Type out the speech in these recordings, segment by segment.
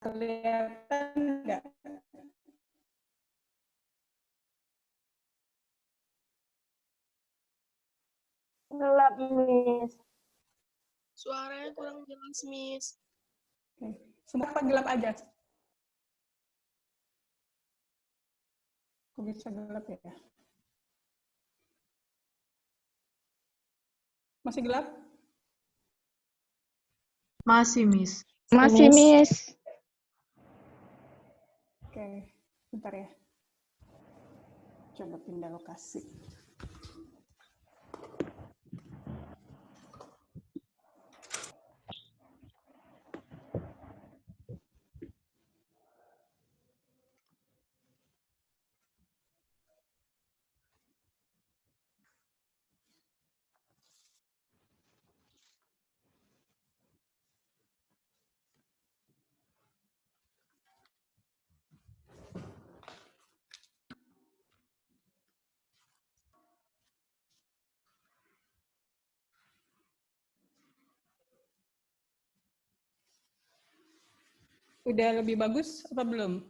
Kelihatan nggak? Gelap, Miss. Suaranya kurang jelas, Miss. Oke. Semua apa gelap aja? Kok bisa gelap ya? Masih gelap? Masih, Miss. Masih, Miss. Oke, bentar ya. Coba pindah lokasi. Udah lebih bagus apa belum?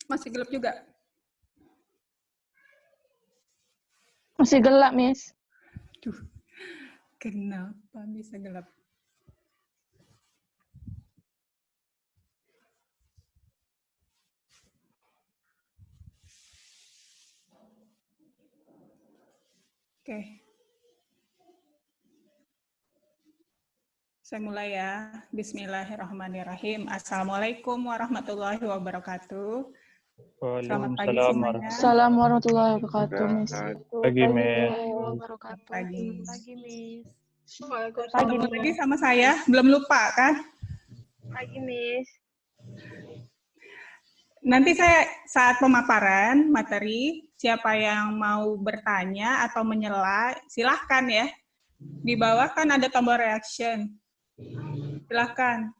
Masih gelap juga? Masih gelap, Miss. Duh, kenapa bisa gelap? Oke. Saya mulai ya. Bismillahirrahmanirrahim. Assalamualaikum warahmatullahi wabarakatuh. Selamat pagi semuanya. Assalamualaikum warahmatullahi wabarakatuh, Miss. Pagi, Miss. Pagi. Pagi, Miss. Ketemu lagi sama saya, belum lupa kan? Pagi, Miss. Nanti saya saat pemaparan materi, siapa yang mau bertanya atau menyela, silahkan ya. Di bawah kan ada tombol reaction. Silahkan.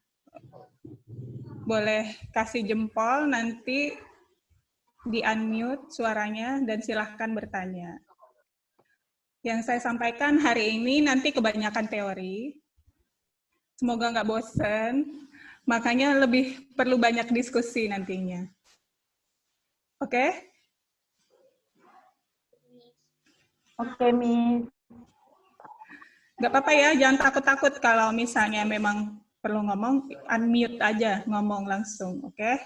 Boleh kasih jempol, nanti di-unmute suaranya, dan silahkan bertanya. Yang saya sampaikan hari ini nanti kebanyakan teori. Semoga nggak bosen, makanya lebih perlu banyak diskusi nantinya. Oke? Oke, Miss. Nggak apa-apa ya, jangan takut-takut kalau misalnya memang perlu ngomong, unmute aja, ngomong langsung, oke?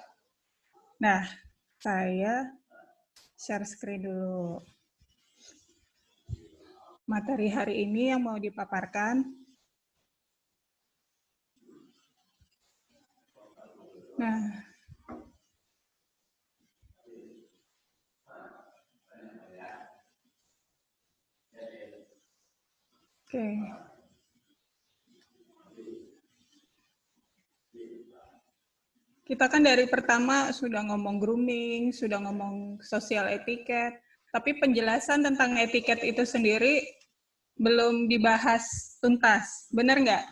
Nah, saya share screen dulu. Materi hari ini yang mau dipaparkan. Nah, oke. Kita kan dari pertama sudah ngomong grooming, sudah ngomong social etiquette, tapi penjelasan tentang etiket itu sendiri belum dibahas tuntas. Benar nggak?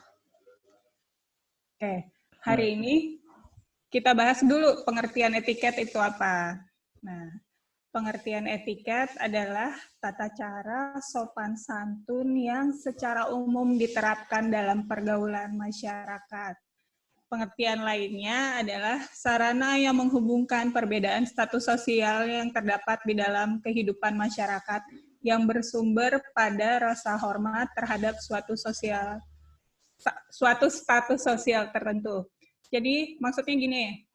Oke, hari ini kita bahas dulu pengertian etiket itu apa. Nah, pengertian etiket adalah tata cara sopan santun yang secara umum diterapkan dalam pergaulan masyarakat. Pengertian lainnya adalah sarana yang menghubungkan perbedaan status sosial yang terdapat di dalam kehidupan masyarakat yang bersumber pada rasa hormat terhadap suatu status sosial tertentu. Jadi maksudnya gini,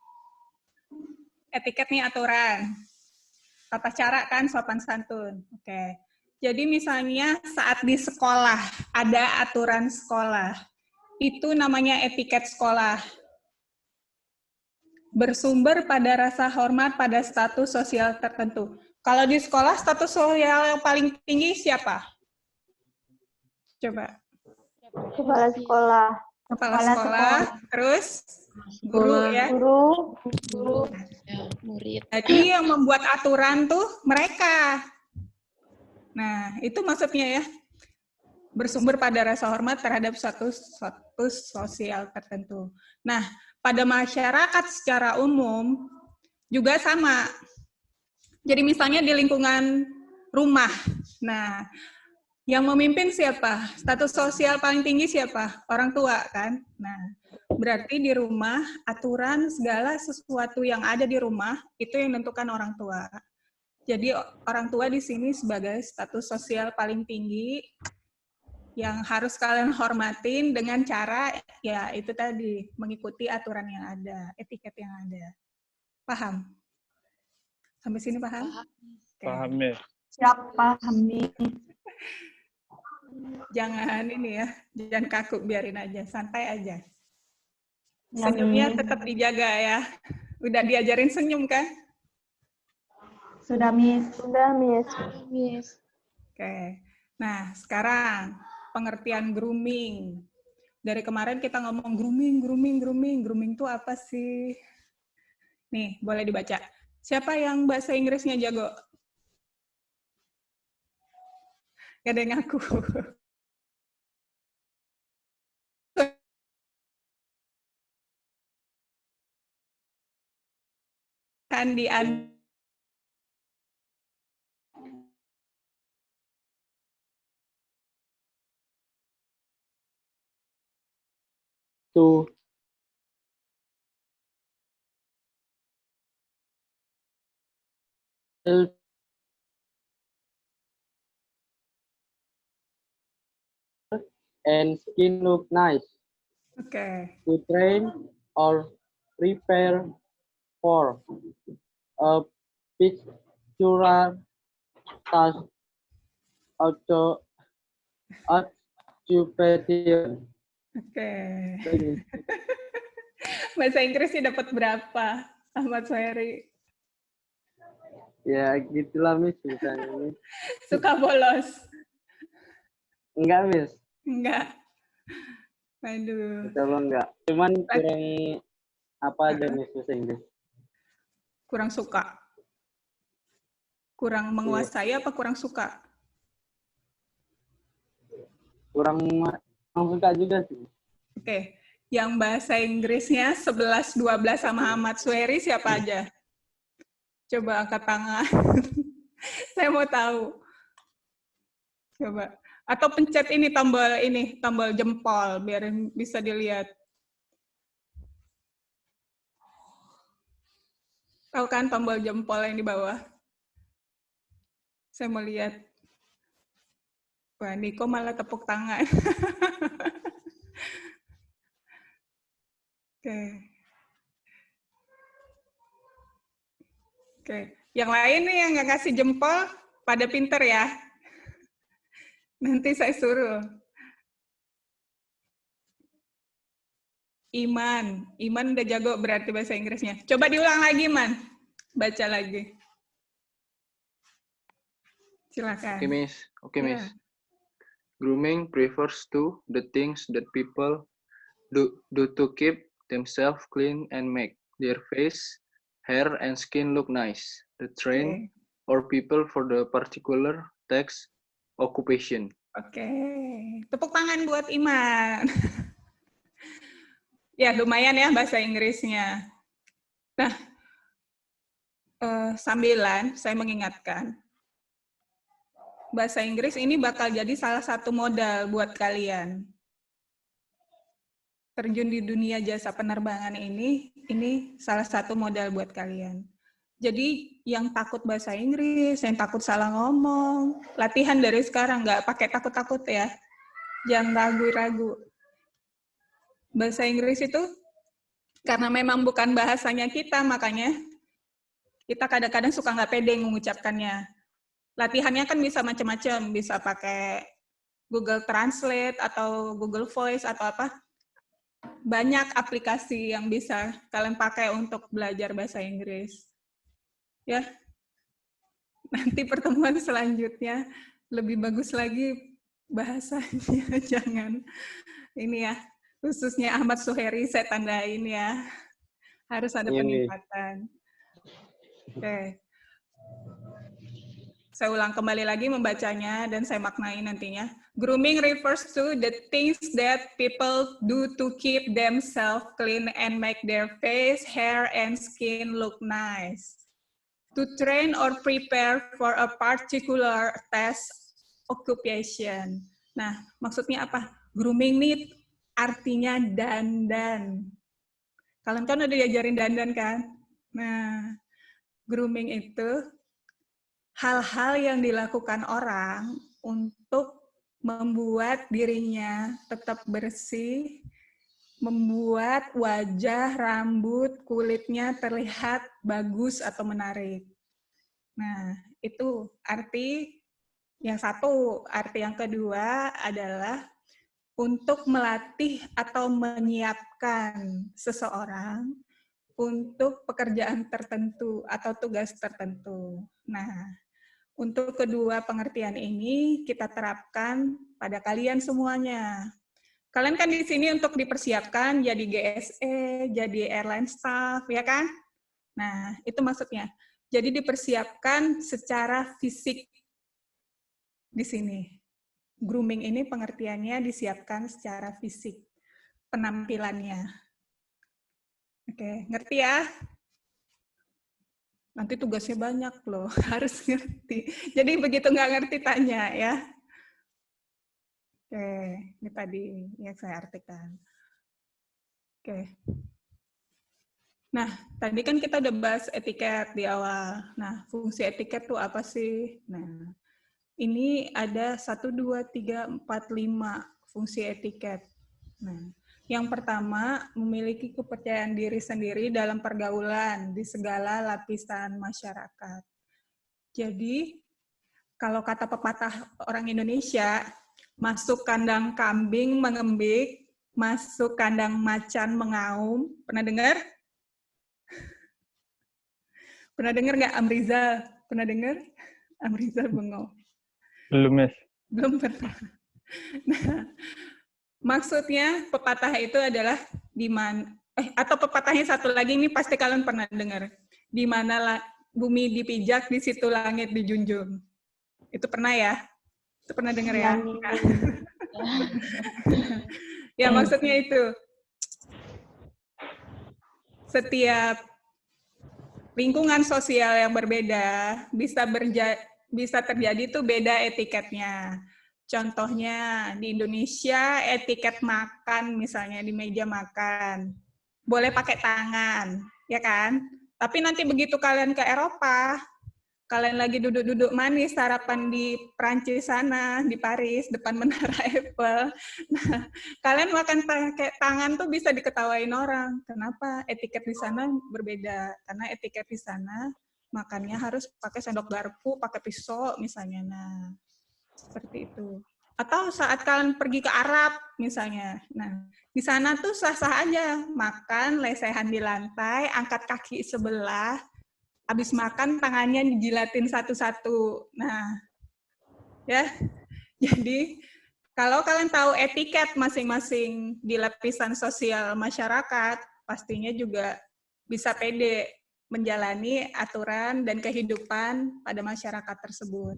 etiket nih aturan, tata cara kan sopan santun. Oke. Jadi misalnya saat di sekolah ada aturan sekolah, itu namanya etiket sekolah. Bersumber pada rasa hormat pada status sosial tertentu. Kalau di sekolah status sosial yang paling tinggi siapa? Coba. Kepala sekolah. Kepala sekolah, terus guru ya. Guru. Murid. Jadi yang membuat aturan tuh mereka. Nah, itu maksudnya ya. Bersumber pada rasa hormat terhadap suatu status sosial tertentu. Nah, pada masyarakat secara umum juga sama. Jadi misalnya di lingkungan rumah. Nah, yang memimpin siapa? Status sosial paling tinggi siapa? Orang tua kan? Nah, Berarti di rumah, aturan segala sesuatu yang ada di rumah, itu yang menentukan orang tua. Jadi orang tua di sini sebagai status sosial paling tinggi, yang harus kalian hormatin dengan cara, ya itu tadi, mengikuti aturan yang ada, etiket yang ada. Paham? Sampai sini paham? Oke. Paham, Miss. Siap, paham, Miss. Jangan ini ya, jangan kaku, biarin aja, santai aja. Ya, Senyumnya Miss. tetap dijaga ya. Udah diajarin senyum kan? Sudah, Miss. Sudah, Miss. Miss. Oke. Nah, sekarang pengertian grooming. Dari kemarin kita ngomong grooming. Grooming itu apa sih? Nih, boleh dibaca. Siapa yang bahasa Inggrisnya jago? Gak ada yang ngaku. Kan di To and skin look nice. Oke. To train or prepare for a pictorial task. Occupation. Oke. Bahasa Inggrisnya dapat berapa, Ahmad Suhairi? Ya gitulah, Miss, misalnya, Miss. Suka bolos? Enggak, Miss. Enggak. Aduh. Coba enggak. Cuman kurang apa aja, Miss, bahasa Inggris. Kurang suka? Kurang menguasai apa kurang suka? Kurang suka juga sih. Oke. Yang bahasa Inggrisnya 11-12 sama Ahmad Suhairi siapa aja? Coba angkat tangan. Saya mau tahu. Coba. Atau pencet ini tombol jempol biar bisa dilihat. Tahu kan tombol jempol yang di bawah? Saya mau lihat. Wah, Niko malah tepuk tangan. Oke. Oke. Yang lain nih yang nggak kasih jempol, pada pinter ya. Nanti saya suruh. Iman udah jago berarti bahasa Inggrisnya. Coba diulang lagi, Iman. Baca lagi. Silakan. Okay, Miss. Okay, Ya. Miss. Grooming refers to the things that people do to keep themselves clean and make their face, hair, and skin look nice. The train or people for the particular task occupation. Oke. Tepuk tangan buat Iman. Ya, lumayan ya bahasa Inggrisnya. Nah, sambilan saya mengingatkan, bahasa Inggris ini bakal jadi salah satu modal buat kalian. Terjun di dunia jasa penerbangan ini salah satu modal buat kalian. Jadi yang takut bahasa Inggris, yang takut salah ngomong, latihan dari sekarang, nggak pakai takut-takut ya. Jangan ragu-ragu. Bahasa Inggris itu karena memang bukan bahasanya kita, makanya kita kadang-kadang suka nggak pede mengucapkannya. Latihannya kan bisa macam-macam, bisa pakai Google Translate atau Google Voice atau apa. Banyak aplikasi yang bisa kalian pakai untuk belajar bahasa Inggris. Ya, nanti pertemuan selanjutnya lebih bagus lagi bahasanya. Jangan ini ya, khususnya Ahmad Suhairi saya tandain ya. Harus ada peningkatan. Oke. Saya ulang kembali lagi membacanya dan saya maknai nantinya. Grooming refers to the things that people do to keep themselves clean and make their face, hair, and skin look nice. To train or prepare for a particular task occupation. Nah, maksudnya apa? Grooming nih artinya dandan. Kalian kan udah diajarin dandan kan? Nah, grooming itu hal-hal yang dilakukan orang untuk membuat dirinya tetap bersih, membuat wajah, rambut, kulitnya terlihat bagus atau menarik. Nah, itu arti yang satu. Arti yang kedua adalah untuk melatih atau menyiapkan seseorang untuk pekerjaan tertentu atau tugas tertentu. Nah, untuk kedua pengertian ini kita terapkan pada kalian semuanya. Kalian kan di sini untuk dipersiapkan jadi GSE, jadi airline staff, ya kan? Nah, itu maksudnya. Jadi dipersiapkan secara fisik di sini. Grooming ini pengertiannya disiapkan secara fisik, penampilannya. Oke, ngerti ya? Nanti tugasnya banyak loh, harus ngerti. Jadi begitu nggak ngerti tanya ya. Oke, ini tadi yang saya artikan. Oke. Nah, tadi kan kita udah bahas etiket di awal. Nah, fungsi etiket tuh apa sih? Nah, ini ada 1, 2, 3, 4, 5 fungsi etiket. Nah, yang pertama, memiliki kepercayaan diri sendiri dalam pergaulan di segala lapisan masyarakat. Jadi, kalau kata pepatah orang Indonesia, masuk kandang kambing mengembik, masuk kandang macan mengaum. Pernah dengar? Pernah dengar nggak Amrizal? Pernah dengar? Amrizal bengong. Belum, Miss. Belum pernah. Nah, maksudnya pepatah itu adalah di mana atau pepatahnya satu lagi ini pasti kalian pernah dengar. Di mana bumi dipijak, di situ langit dijunjung. Itu pernah ya? Itu pernah dengar ya? Ya, maksudnya itu. Setiap lingkungan sosial yang berbeda bisa terjadi tuh beda etiketnya. Contohnya di Indonesia etiket makan misalnya di meja makan boleh pakai tangan, ya kan? Tapi nanti begitu kalian ke Eropa, kalian lagi duduk-duduk manis sarapan di Prancis sana, di Paris depan Menara Eiffel. Nah, kalian makan pakai tangan tuh bisa diketawain orang. Kenapa? Etiket di sana berbeda. Karena etiket di sana makannya harus pakai sendok garpu, pakai pisau misalnya. Nah, seperti itu. Atau saat kalian pergi ke Arab misalnya. Nah, di sana tuh sah-sah aja makan lesehan di lantai, angkat kaki sebelah, habis makan tangannya dijilatin satu-satu. Nah, ya. Jadi kalau kalian tahu etiket masing-masing di lapisan sosial masyarakat, pastinya juga bisa pede menjalani aturan dan kehidupan pada masyarakat tersebut.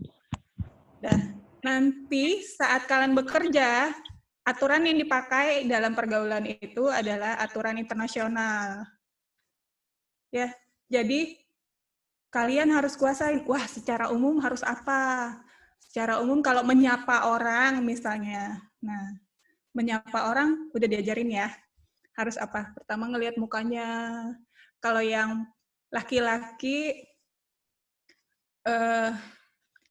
Dan nanti saat kalian bekerja, aturan yang dipakai dalam pergaulan itu adalah aturan internasional. Ya, jadi kalian harus kuasain, wah secara umum harus apa? Secara umum kalau menyapa orang misalnya, nah menyapa orang udah diajarin ya, harus apa? Pertama ngelihat mukanya. Kalau yang laki-laki,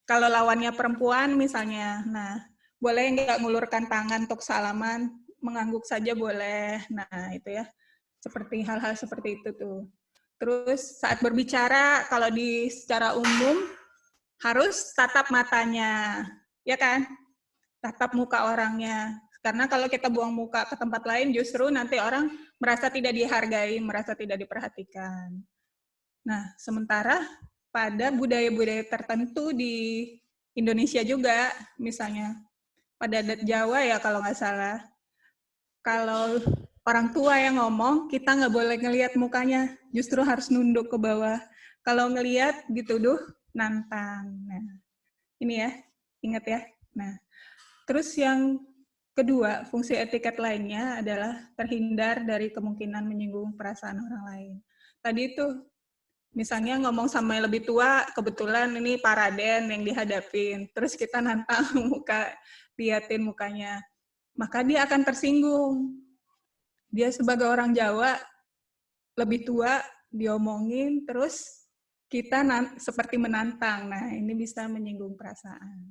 kalau lawannya perempuan misalnya, nah boleh nggak ngulurkan tangan untuk salaman, mengangguk saja boleh. Nah itu ya, seperti hal-hal seperti itu tuh. Terus saat berbicara, kalau secara umum harus tatap matanya, ya kan? Tatap muka orangnya. Karena kalau kita buang muka ke tempat lain, justru nanti orang merasa tidak dihargai, merasa tidak diperhatikan. Nah, sementara pada budaya-budaya tertentu di Indonesia juga, misalnya pada adat Jawa ya kalau nggak salah, kalau orang tua yang ngomong, kita nggak boleh ngelihat mukanya, justru harus nunduk ke bawah. Kalau ngelihat dituduh nantang. Nah, ini ya, ingat ya. Nah, terus yang kedua, fungsi etiket lainnya adalah terhindar dari kemungkinan menyinggung perasaan orang lain. Tadi itu, misalnya ngomong sama yang lebih tua, kebetulan ini Pak Raden yang dihadapin, terus kita nantang muka, liatin mukanya. maka dia akan tersinggung. Dia sebagai orang Jawa, lebih tua, diomongin, terus kita seperti menantang. Nah, ini bisa menyinggung perasaan.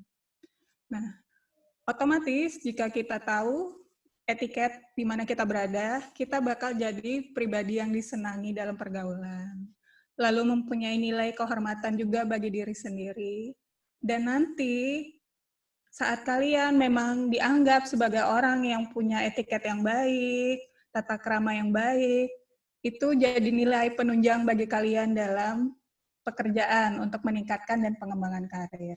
Nah, otomatis jika kita tahu etiket di mana kita berada, kita bakal jadi pribadi yang disenangi dalam pergaulan. Lalu mempunyai nilai kehormatan juga bagi diri sendiri. Dan nanti saat kalian memang dianggap sebagai orang yang punya etiket yang baik, tata krama yang baik, itu jadi nilai penunjang bagi kalian dalam pekerjaan untuk meningkatkan dan pengembangan karir.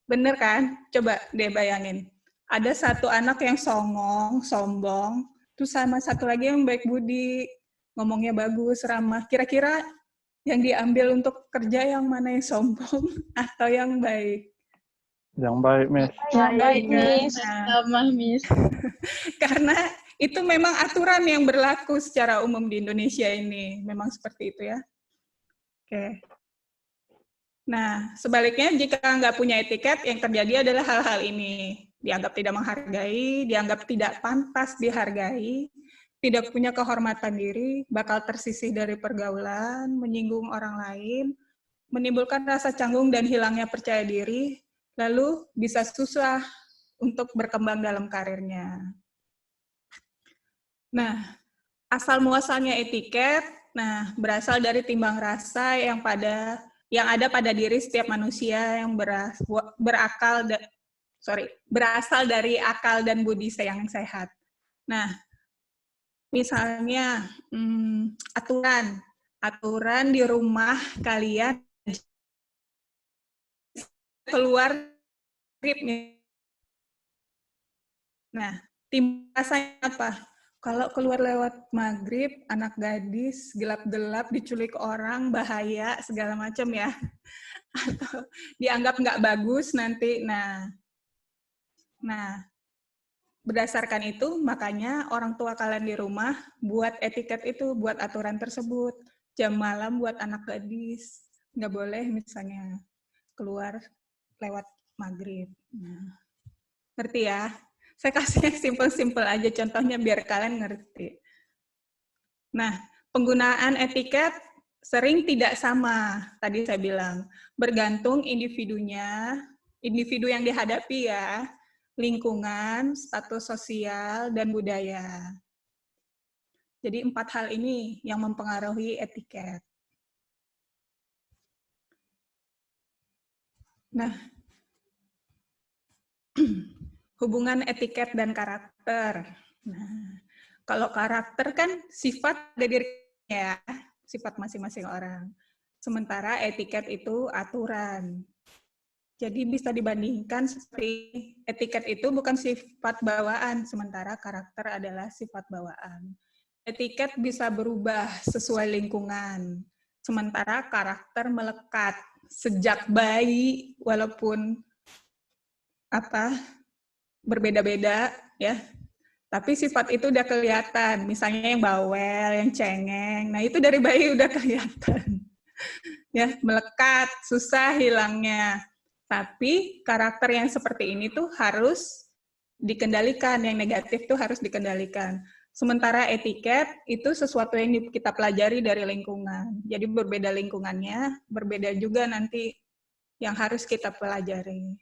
Bener kan? Coba deh bayangin. Ada satu anak yang songong, sombong, terus sama satu lagi yang baik budi, ngomongnya bagus, ramah. Kira-kira yang diambil untuk kerja yang mana, yang sombong atau yang baik? Yang baik, Miss. Yang baik, Miss. Sama, Miss. Karena itu memang aturan yang berlaku secara umum di Indonesia ini. Memang seperti itu ya. Oke. Nah, sebaliknya jika nggak punya etiket, yang terjadi adalah hal-hal ini. Dianggap tidak menghargai, dianggap tidak pantas dihargai, tidak punya kehormatan diri, bakal tersisih dari pergaulan, menyinggung orang lain, menimbulkan rasa canggung dan hilangnya percaya diri, lalu bisa susah untuk berkembang dalam karirnya. Nah, asal muasalnya etiket, berasal dari timbang rasa yang ada pada diri setiap manusia yang berasal dari akal dan budi yang sehat. Nah, misalnya aturan di rumah kalian keluar maghrib. Nah, timbang rasanya apa? Kalau keluar lewat maghrib, anak gadis, gelap-gelap, diculik orang, bahaya, segala macam ya. Atau dianggap nggak bagus nanti. Nah, berdasarkan itu, makanya orang tua kalian di rumah buat etiket itu, buat aturan tersebut. Jam malam buat anak gadis. Nggak boleh misalnya keluar lewat maghrib. Nah, ngerti ya? Saya kasih simpel-simpel aja contohnya biar kalian ngerti. Nah, penggunaan etiket sering tidak sama. Tadi saya bilang, bergantung individunya, individu yang dihadapi ya, lingkungan, status sosial, dan budaya. Jadi 4 hal ini yang mempengaruhi etiket. Nah, hubungan etiket dan karakter. Nah, kalau karakter kan sifat dari dirinya ya, sifat masing-masing orang. Sementara etiket itu aturan. Jadi bisa dibandingkan seperti etiket itu bukan sifat bawaan, sementara karakter adalah sifat bawaan. Etiket bisa berubah sesuai lingkungan, sementara karakter melekat sejak bayi, walaupun berbeda-beda ya. Tapi sifat itu udah kelihatan, misalnya yang bawel, yang cengeng. Nah, itu dari bayi udah kelihatan. Ya, melekat, susah hilangnya. Tapi karakter yang seperti ini tuh harus dikendalikan, yang negatif tuh harus dikendalikan. Sementara etiket itu sesuatu yang kita pelajari dari lingkungan. Jadi berbeda lingkungannya, berbeda juga nanti yang harus kita pelajari.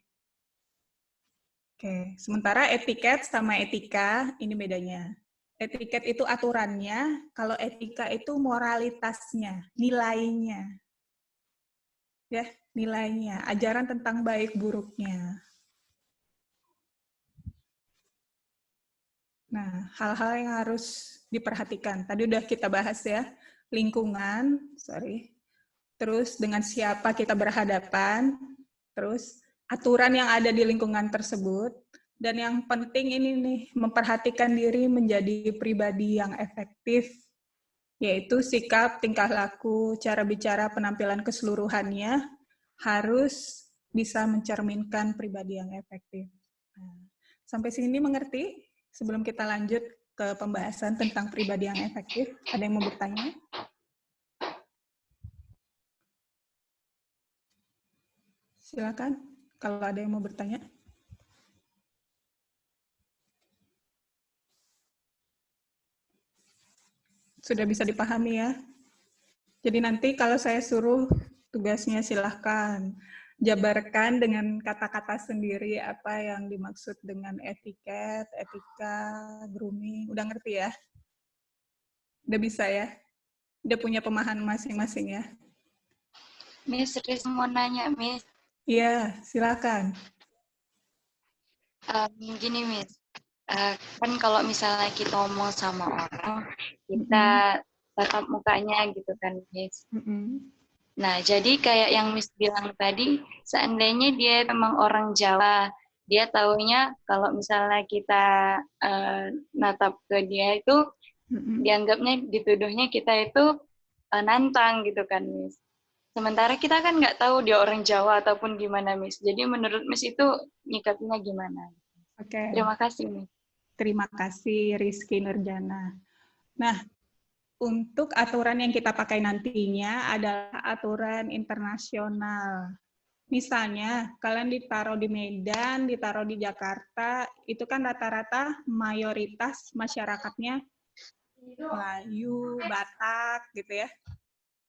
Oke, sementara etiket sama etika, ini bedanya. Etiket itu aturannya, kalau etika itu moralitasnya, nilainya. Ya, nilainya, ajaran tentang baik buruknya. Nah, hal-hal yang harus diperhatikan. Tadi udah kita bahas ya, lingkungan, terus dengan siapa kita berhadapan, terus aturan yang ada di lingkungan tersebut, dan yang penting ini nih, memperhatikan diri menjadi pribadi yang efektif, yaitu sikap, tingkah laku, cara bicara, penampilan keseluruhannya harus bisa mencerminkan pribadi yang efektif. Nah, sampai sini mengerti? Sebelum kita lanjut ke pembahasan tentang pribadi yang efektif, ada yang mau bertanya? Silakan, kalau ada yang mau bertanya. Sudah bisa dipahami ya? Jadi nanti kalau saya suruh tugasnya silahkan jabarkan dengan kata-kata sendiri apa yang dimaksud dengan etiket, etika, grooming. Udah ngerti ya? Udah bisa ya? Udah punya pemahaman masing-masing ya? Miss Riz mau nanya, Miss. Iya, silakan. Gini, Miss. Kan kalau misalnya kita ngomong sama orang, kita tatap mukanya gitu kan, Miss. Nah, jadi kayak yang Miss bilang tadi, seandainya dia memang orang Jawa, dia taunya kalau misalnya kita natap ke dia itu, dianggapnya, dituduhnya kita itu nantang gitu kan, Miss. Sementara kita kan nggak tahu dia orang Jawa ataupun gimana, Miss. Jadi menurut Miss itu nyikapinya gimana? Oke. Terima kasih, Miss. Terima kasih, Rizky Nurjana. Nah, untuk aturan yang kita pakai nantinya adalah aturan internasional. Misalnya, kalian ditaruh di Medan, ditaruh di Jakarta, itu kan rata-rata mayoritas masyarakatnya Melayu, Batak, gitu ya.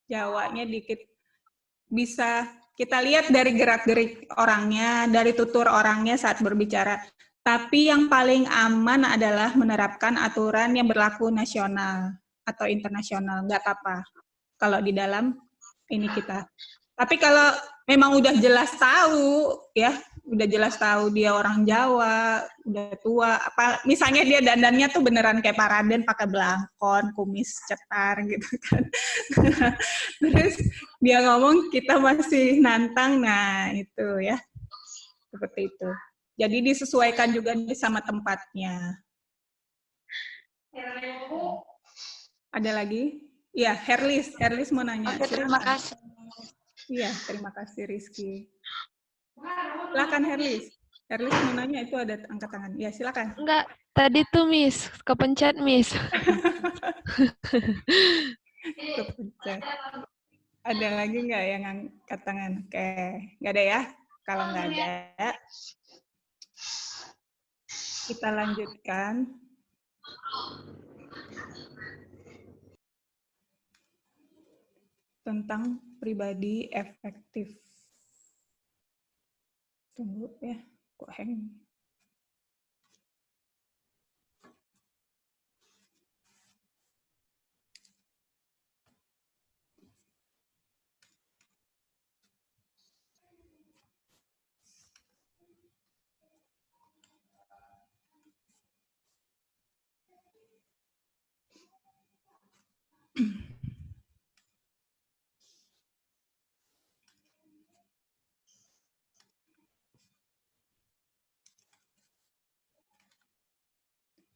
Jawanya dikit. Bisa kita lihat dari gerak-gerik orangnya, dari tutur orangnya saat berbicara. Tapi yang paling aman adalah menerapkan aturan yang berlaku nasional atau internasional, nggak apa-apa. Kalau di dalam ini kita. Tapi kalau memang udah jelas tahu, ya, udah jelas tahu dia orang Jawa, udah tua, apa misalnya dia dandannya tuh beneran kayak Pak Raden pakai belangkon, kumis cetar gitu kan. Terus dia ngomong kita masih nantang, nah itu ya. Seperti itu. Jadi disesuaikan juga sama tempatnya. Ada lagi? Ya, Herlis mau nanya. Oke, terima kasih. Iya, terima kasih Rizky. Silakan Herlis. Herlis mau nanya, itu ada angkat tangan. Ya, silakan. Enggak, tadi tuh Miss, kepencet Miss. Kepencet. Ada lagi nggak yang angkat tangan? Oke, nggak ada ya? Kalau nggak ada, kita lanjutkan. Tentang pribadi efektif. Tunggu ya, kok hang.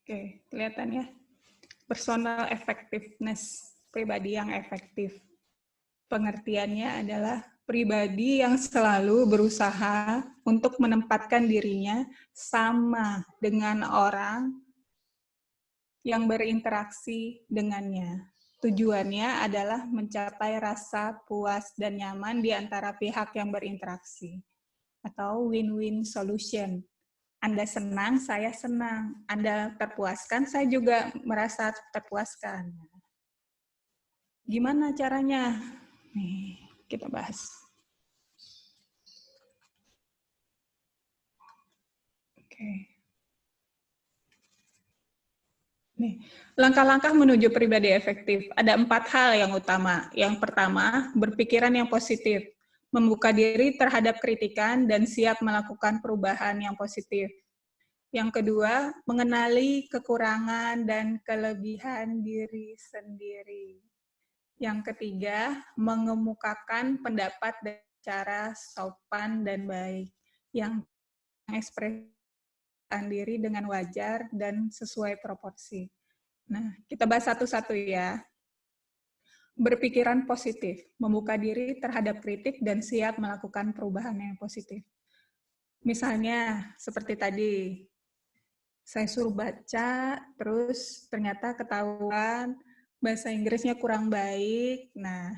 Oke, kelihatan ya. Personal effectiveness, pribadi yang efektif. Pengertiannya adalah pribadi yang selalu berusaha untuk menempatkan dirinya sama dengan orang yang berinteraksi dengannya. Tujuannya adalah mencapai rasa puas dan nyaman di antara pihak yang berinteraksi, atau win-win solution. Anda senang, saya senang. Anda terpuaskan, saya juga merasa terpuaskan. Gimana caranya? Nih, kita bahas. Oke. Nih, langkah-langkah menuju pribadi efektif. Ada 4 hal yang utama. Yang pertama, berpikiran yang positif. Membuka diri terhadap kritikan dan siap melakukan perubahan yang positif. Yang kedua, mengenali kekurangan dan kelebihan diri sendiri. Yang ketiga, mengemukakan pendapat secara sopan dan baik. Yang mengekspresikan diri dengan wajar dan sesuai proporsi. Nah, kita bahas satu-satu ya. Berpikiran positif, membuka diri terhadap kritik dan siap melakukan perubahan yang positif. Misalnya, seperti tadi, saya suruh baca, terus ternyata ketahuan bahasa Inggrisnya kurang baik. Nah,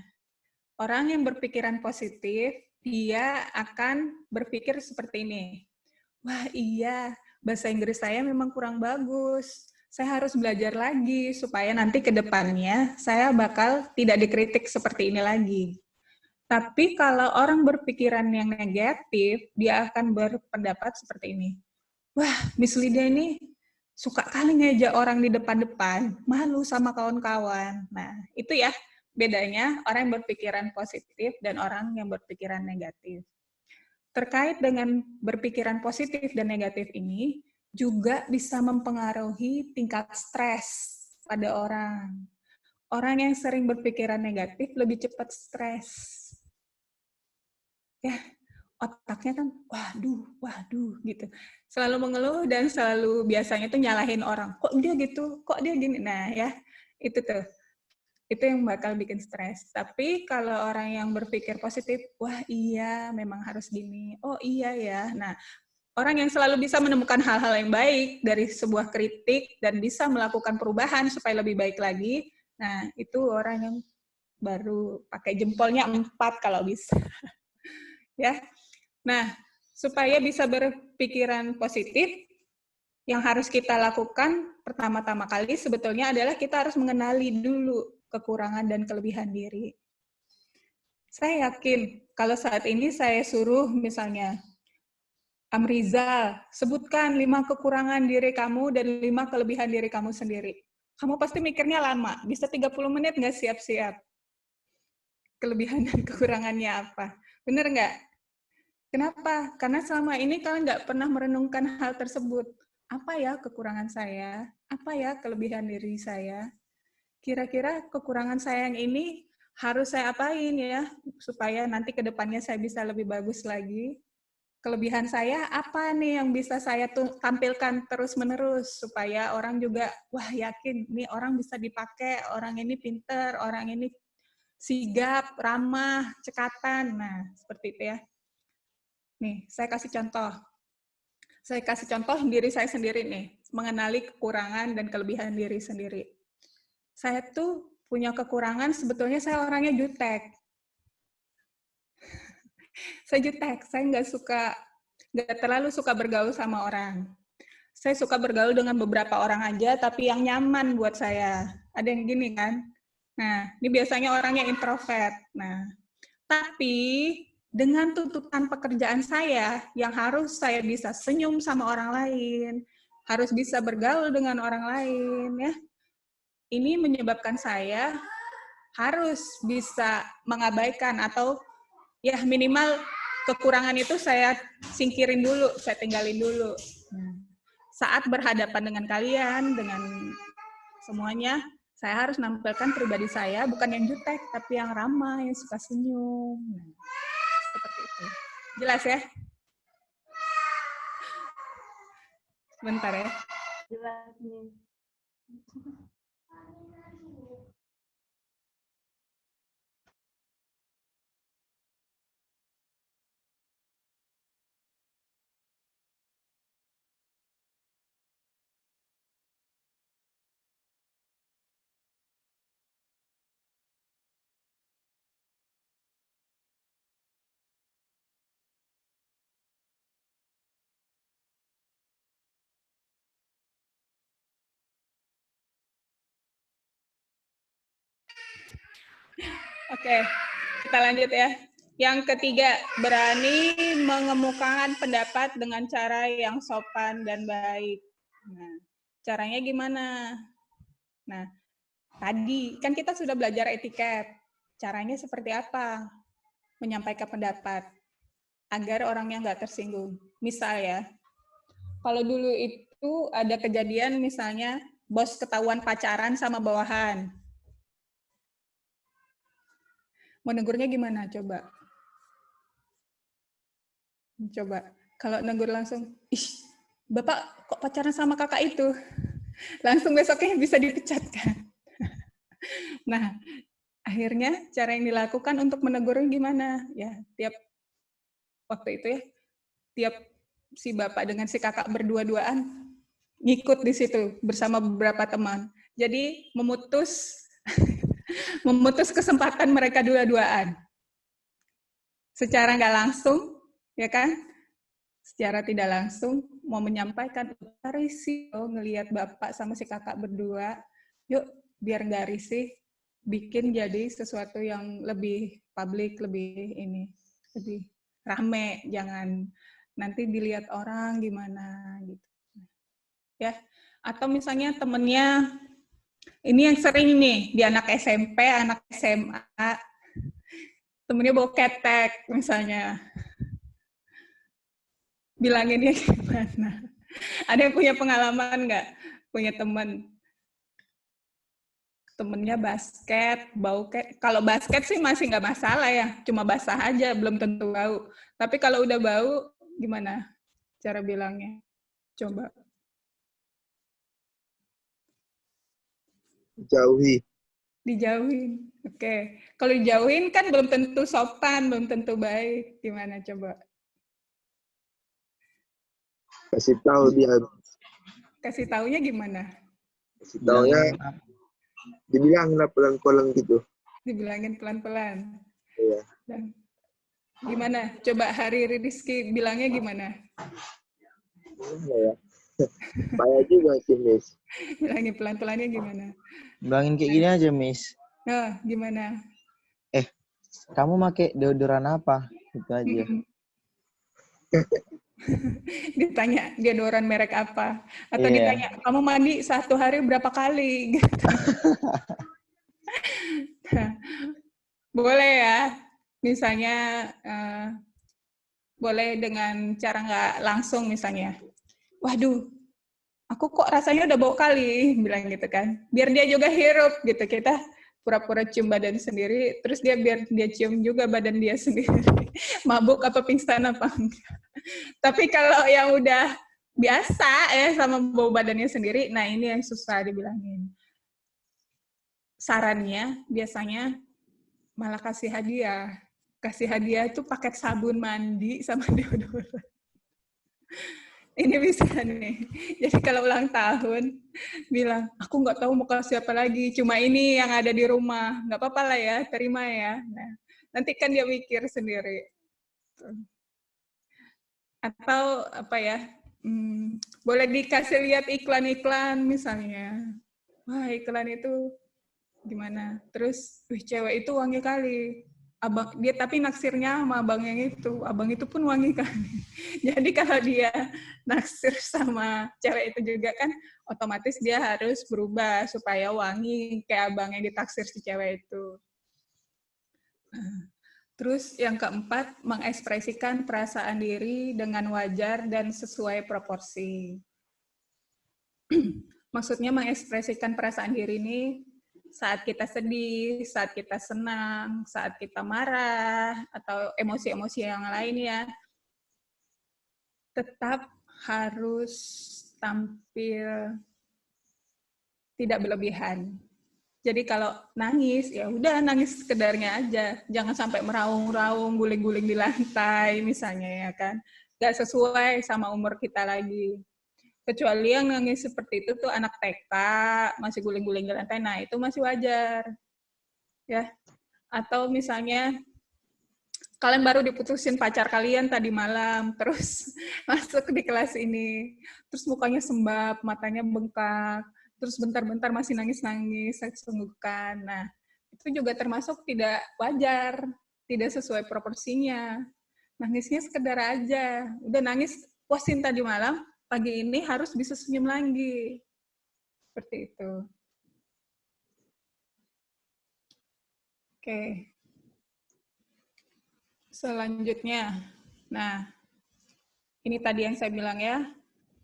orang yang berpikiran positif, dia akan berpikir seperti ini. Wah iya, bahasa Inggris saya memang kurang bagus. saya harus belajar lagi supaya nanti ke depannya saya bakal tidak dikritik seperti ini lagi. Tapi kalau orang berpikiran yang negatif, dia akan berpendapat seperti ini. Wah, Miss Lydia ini suka kali ngejak orang di depan-depan, malu sama kawan-kawan. Nah, itu ya bedanya orang yang berpikiran positif dan orang yang berpikiran negatif. Terkait dengan berpikiran positif dan negatif ini, juga bisa mempengaruhi tingkat stres pada orang. Orang yang sering berpikiran negatif lebih cepat stres. Ya, otaknya kan, waduh, gitu. Selalu mengeluh dan selalu biasanya tuh nyalahin orang. Kok dia gitu? Kok dia gini? Nah, ya, itu tuh. Itu yang bakal bikin stres. Tapi kalau orang yang berpikir positif, wah iya, memang harus gini. Oh iya ya. Nah, orang yang selalu bisa menemukan hal-hal yang baik dari sebuah kritik dan bisa melakukan perubahan supaya lebih baik lagi. Nah, itu orang yang baru pakai jempolnya 4 kalau bisa. Ya. Nah, supaya bisa berpikiran positif, yang harus kita lakukan pertama-tama kali sebetulnya adalah kita harus mengenali dulu kekurangan dan kelebihan diri. Saya yakin kalau saat ini saya suruh misalnya, Amrizal, sebutkan 5 kekurangan diri kamu dan 5 kelebihan diri kamu sendiri. Kamu pasti mikirnya lama, bisa 30 menit nggak siap-siap. Kelebihan dan kekurangannya apa? Bener nggak? Kenapa? Karena selama ini kalian nggak pernah merenungkan hal tersebut. Apa ya kekurangan saya? Apa ya kelebihan diri saya? Kira-kira kekurangan saya yang ini harus saya apain ya, supaya nanti ke depannya saya bisa lebih bagus lagi. Kelebihan saya apa nih yang bisa saya tampilkan terus-menerus, supaya orang juga, wah yakin, nih orang bisa dipakai, orang ini pinter, orang ini sigap, ramah, cekatan. Nah, seperti itu ya. Nih, saya kasih contoh. Saya kasih contoh diri saya sendiri nih, mengenali kekurangan dan kelebihan diri sendiri. Saya tuh punya kekurangan, sebetulnya saya orangnya jutek. Saya jutek, saya nggak terlalu suka bergaul sama orang. Saya suka bergaul dengan beberapa orang aja, tapi yang nyaman buat saya. Ada yang gini kan? Nah, ini biasanya orangnya introvert. Nah, tapi dengan tuntutan pekerjaan saya, yang harus saya bisa senyum sama orang lain, harus bisa bergaul dengan orang lain, ya. Ini menyebabkan saya harus bisa mengabaikan atau ya minimal kekurangan itu saya singkirin dulu, saya tinggalin dulu. Saat berhadapan dengan kalian, dengan semuanya, saya harus menampilkan pribadi saya, bukan yang jutek, tapi yang ramah, yang suka senyum. Seperti itu. Jelas ya? Bentar ya. Jelas nih. Oke, kita lanjut ya. Yang ketiga, berani mengemukakan pendapat dengan cara yang sopan dan baik. Nah, caranya gimana? Nah, tadi kan kita sudah belajar etiket. Caranya seperti apa? Menyampaikan pendapat agar orangnya nggak tersinggung. Misal ya, kalau dulu itu ada kejadian misalnya bos ketahuan pacaran sama bawahan. Mau negurnya gimana? Coba. Kalau negur langsung, ih, Bapak kok pacaran sama kakak itu? Langsung besoknya bisa dipecat kan? Nah, akhirnya cara yang dilakukan untuk menegurnya gimana? Ya, tiap waktu itu ya, tiap si bapak dengan si kakak berdua-duaan ngikut di situ bersama beberapa teman. Jadi memutus kesempatan mereka dua-duaan. Secara nggak langsung, ya kan? Secara tidak langsung mau menyampaikan risih ngelihat bapak sama si kakak berdua, yuk biar nggak risih, bikin jadi sesuatu yang lebih publik, lebih rame, jangan nanti dilihat orang gimana gitu ya. Atau misalnya temennya, ini yang sering nih di anak SMP, anak SMA, temennya bawa ketek misalnya, bilanginnya gimana? Ada yang punya pengalaman nggak? Punya temennya basket, bau kalau basket sih masih nggak masalah ya, cuma basah aja, belum tentu bau. Tapi kalau udah bau, gimana cara bilangnya? Coba. Jauhi. Dijauhin. Oke. Kalau dijauhin kan belum tentu sopan, belum tentu baik. Gimana coba? Kasih tahu dia. Kasih taunya gimana? Kasih taunya dibilang lah pelan-pelan gitu. Dibilangin pelan-pelan. Iya. Dan gimana? Coba Hari Rizky bilangnya gimana? Ya. Payah juga sih, Miss. Bilangin pelan-pelannya gimana? Bilangin kayak gini aja, Miss. Nah, gimana? Kamu pakai deodoran apa? Gitu aja. Ditanya deodoran merek apa? Atau ditanya, kamu mandi 1 hari berapa kali? Gitu. Nah, boleh ya. Misalnya, boleh dengan cara nggak langsung misalnya. Waduh, aku kok rasanya udah bau kali, bilang gitu kan. Biar dia juga hirup gitu. Kita pura-pura cium badan sendiri, terus biar dia cium juga badan dia sendiri. Mabuk apa pingsan apa enggak. Tapi kalau yang udah biasa ya sama bau badannya sendiri, nah ini yang susah dibilangin. Sarannya biasanya malah kasih hadiah. Kasih hadiah itu paket sabun mandi sama deodoran. Ini bisa nih. Jadi kalau ulang tahun, bilang, aku nggak tahu mau kasih apa lagi, cuma ini yang ada di rumah. Nggak apa-apa lah ya, terima ya. Nah, nanti kan dia mikir sendiri. Atau apa ya, boleh dikasih lihat iklan-iklan misalnya. Wah, iklan itu gimana? Terus, cewek itu wangi kali. Abang dia tapi naksirnya sama abang itu pun wangi kan. Jadi kalau dia naksir sama cewek itu juga kan otomatis dia harus berubah supaya wangi kayak abang yang ditaksir si cewek itu. Terus yang keempat, mengekspresikan perasaan diri dengan wajar dan sesuai proporsi. Maksudnya mengekspresikan perasaan diri ini saat kita sedih, saat kita senang, saat kita marah, atau emosi-emosi yang lain ya, tetap harus tampil tidak berlebihan. Jadi kalau nangis, ya udah nangis sekedarnya aja. Jangan sampai meraung-raung, guling-guling di lantai misalnya ya kan. Nggak sesuai sama umur kita lagi. Kecuali yang nangis seperti itu tuh anak TK, masih guling-guling di lantai, nah itu masih wajar. Ya. Atau misalnya kalian baru diputusin pacar kalian tadi malam, terus masuk di kelas ini, terus mukanya sembab, matanya bengkak, terus bentar-bentar masih nangis-nangis, sungguhkan. Nah, itu juga termasuk tidak wajar, tidak sesuai proporsinya. Nangisnya sekedar aja. Udah nangis, puasin tadi malam, pagi ini harus bisa senyum lagi. Seperti itu. Oke. Selanjutnya, nah, ini tadi yang saya bilang ya,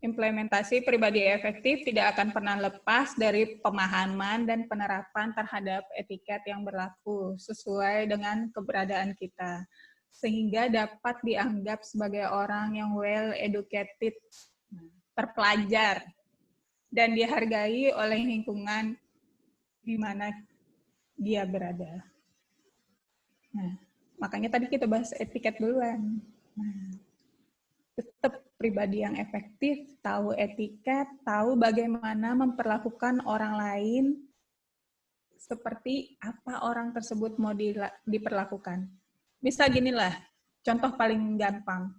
implementasi pribadi efektif tidak akan pernah lepas dari pemahaman dan penerapan terhadap etiket yang berlaku sesuai dengan keberadaan kita, sehingga dapat dianggap sebagai orang yang well educated, terpelajar, dan dihargai oleh lingkungan di mana dia berada. Nah, makanya tadi kita bahas etiket duluan. Nah, tetap pribadi yang efektif, tahu etiket, tahu bagaimana memperlakukan orang lain seperti apa orang tersebut mau diperlakukan. Bisa ginilah, contoh paling gampang.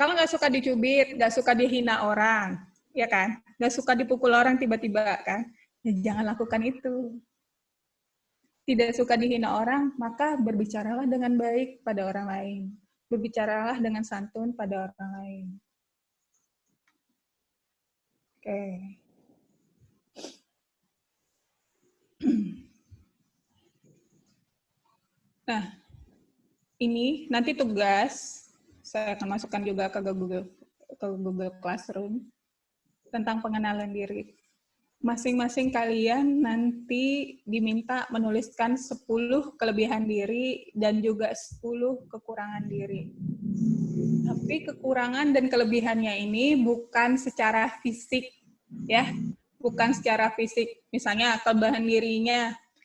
Kalau nggak suka dicubit, nggak suka dihina orang, ya kan? Nggak suka dipukul orang tiba-tiba, kan? Ya, jangan lakukan itu. Tidak suka dihina orang, maka berbicaralah dengan baik pada orang lain. Berbicaralah dengan santun pada orang lain. Oke. Nah, ini nanti tugas, saya akan masukkan juga ke Google Classroom, tentang pengenalan diri. Masing-masing kalian nanti diminta menuliskan 10 kelebihan diri dan juga 10 kekurangan diri. Tapi kekurangan dan kelebihannya ini bukan secara fisik, ya. Bukan secara fisik. Misalnya kelebihan dirinya,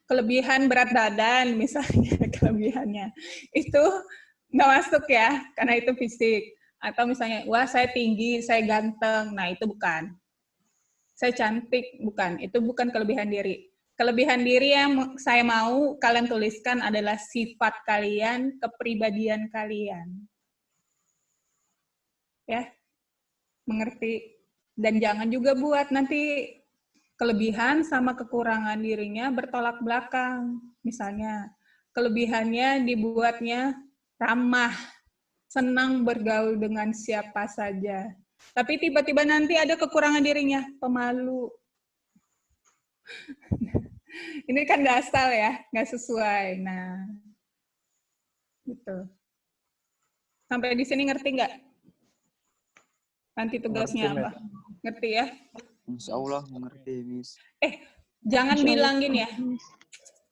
kelebihan berat badan, misalnya kelebihannya. Itu nggak masuk ya, karena itu fisik. Atau misalnya, wah saya tinggi, saya ganteng. Nah, itu bukan. Saya cantik, bukan. Itu bukan kelebihan diri. Kelebihan diri yang saya mau kalian tuliskan adalah sifat kalian, kepribadian kalian. Ya, mengerti? Dan jangan juga buat nanti kelebihan sama kekurangan dirinya bertolak belakang. Misalnya, kelebihannya dibuatnya ramah, senang bergaul dengan siapa saja. Tapi tiba-tiba nanti ada kekurangan dirinya, pemalu. Ini kan nggak asal ya, nggak sesuai. Nah, gitu. Sampai di sini ngerti nggak? Nanti tugasnya apa? Ngerti ya? Insya Allah mengerti, Miss. Jangan bilang gini ya,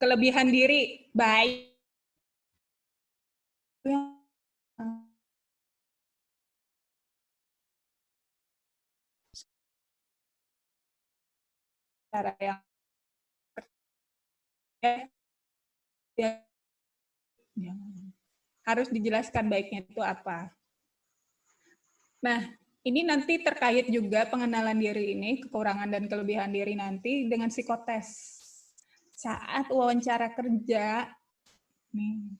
kelebihan diri baik. Cara yang harus dijelaskan baiknya itu apa. Nah, ini nanti terkait juga pengenalan diri ini, kekurangan dan kelebihan diri nanti dengan psikotes. Saat wawancara kerja, nih,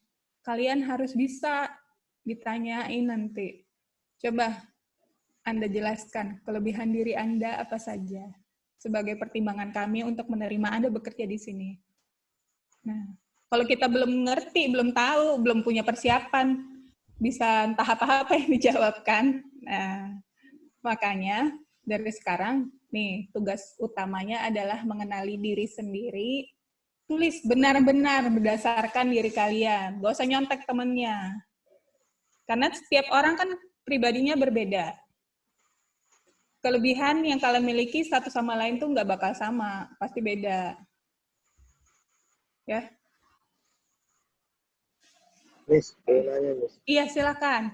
kalian harus bisa ditanyain nanti. Coba Anda jelaskan kelebihan diri Anda apa saja sebagai pertimbangan kami untuk menerima Anda bekerja di sini. Nah, kalau kita belum ngerti, belum tahu, belum punya persiapan, bisa entah apa-apa yang dijawabkan. Nah, makanya dari sekarang, nih, tugas utamanya adalah mengenali diri sendiri. Tulis benar-benar berdasarkan diri kalian. Gak usah nyontek temennya. Karena setiap orang kan pribadinya berbeda. Kelebihan yang kalian miliki satu sama lain tuh nggak bakal sama, pasti beda. Ya. Miss, mau nanya, Miss. Iya, silakan.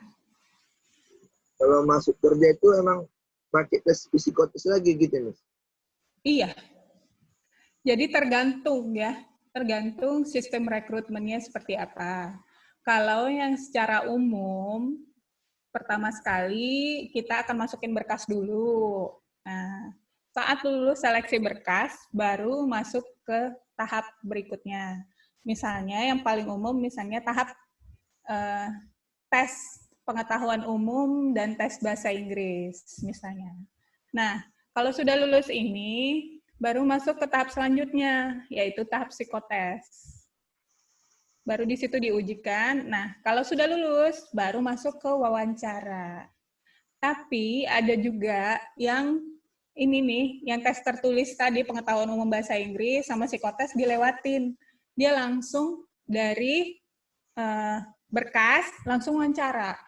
Kalau masuk kerja itu emang pakai tes psikotes lagi gitu, Miss? Iya. Jadi tergantung ya, tergantung sistem rekrutmennya seperti apa. Kalau yang secara umum, pertama sekali kita akan masukin berkas dulu. Nah, saat lulus seleksi berkas, baru masuk ke tahap berikutnya. Misalnya yang paling umum, misalnya tahap tes pengetahuan umum dan tes bahasa Inggris, misalnya. Nah, kalau sudah lulus ini, baru masuk ke tahap selanjutnya, yaitu tahap psikotes. Baru di situ diujikan. Nah, kalau sudah lulus, baru masuk ke wawancara. Tapi ada juga yang ini nih, yang tes tertulis tadi pengetahuan umum bahasa Inggris sama psikotes dilewatin. Dia langsung dari berkas langsung wawancara.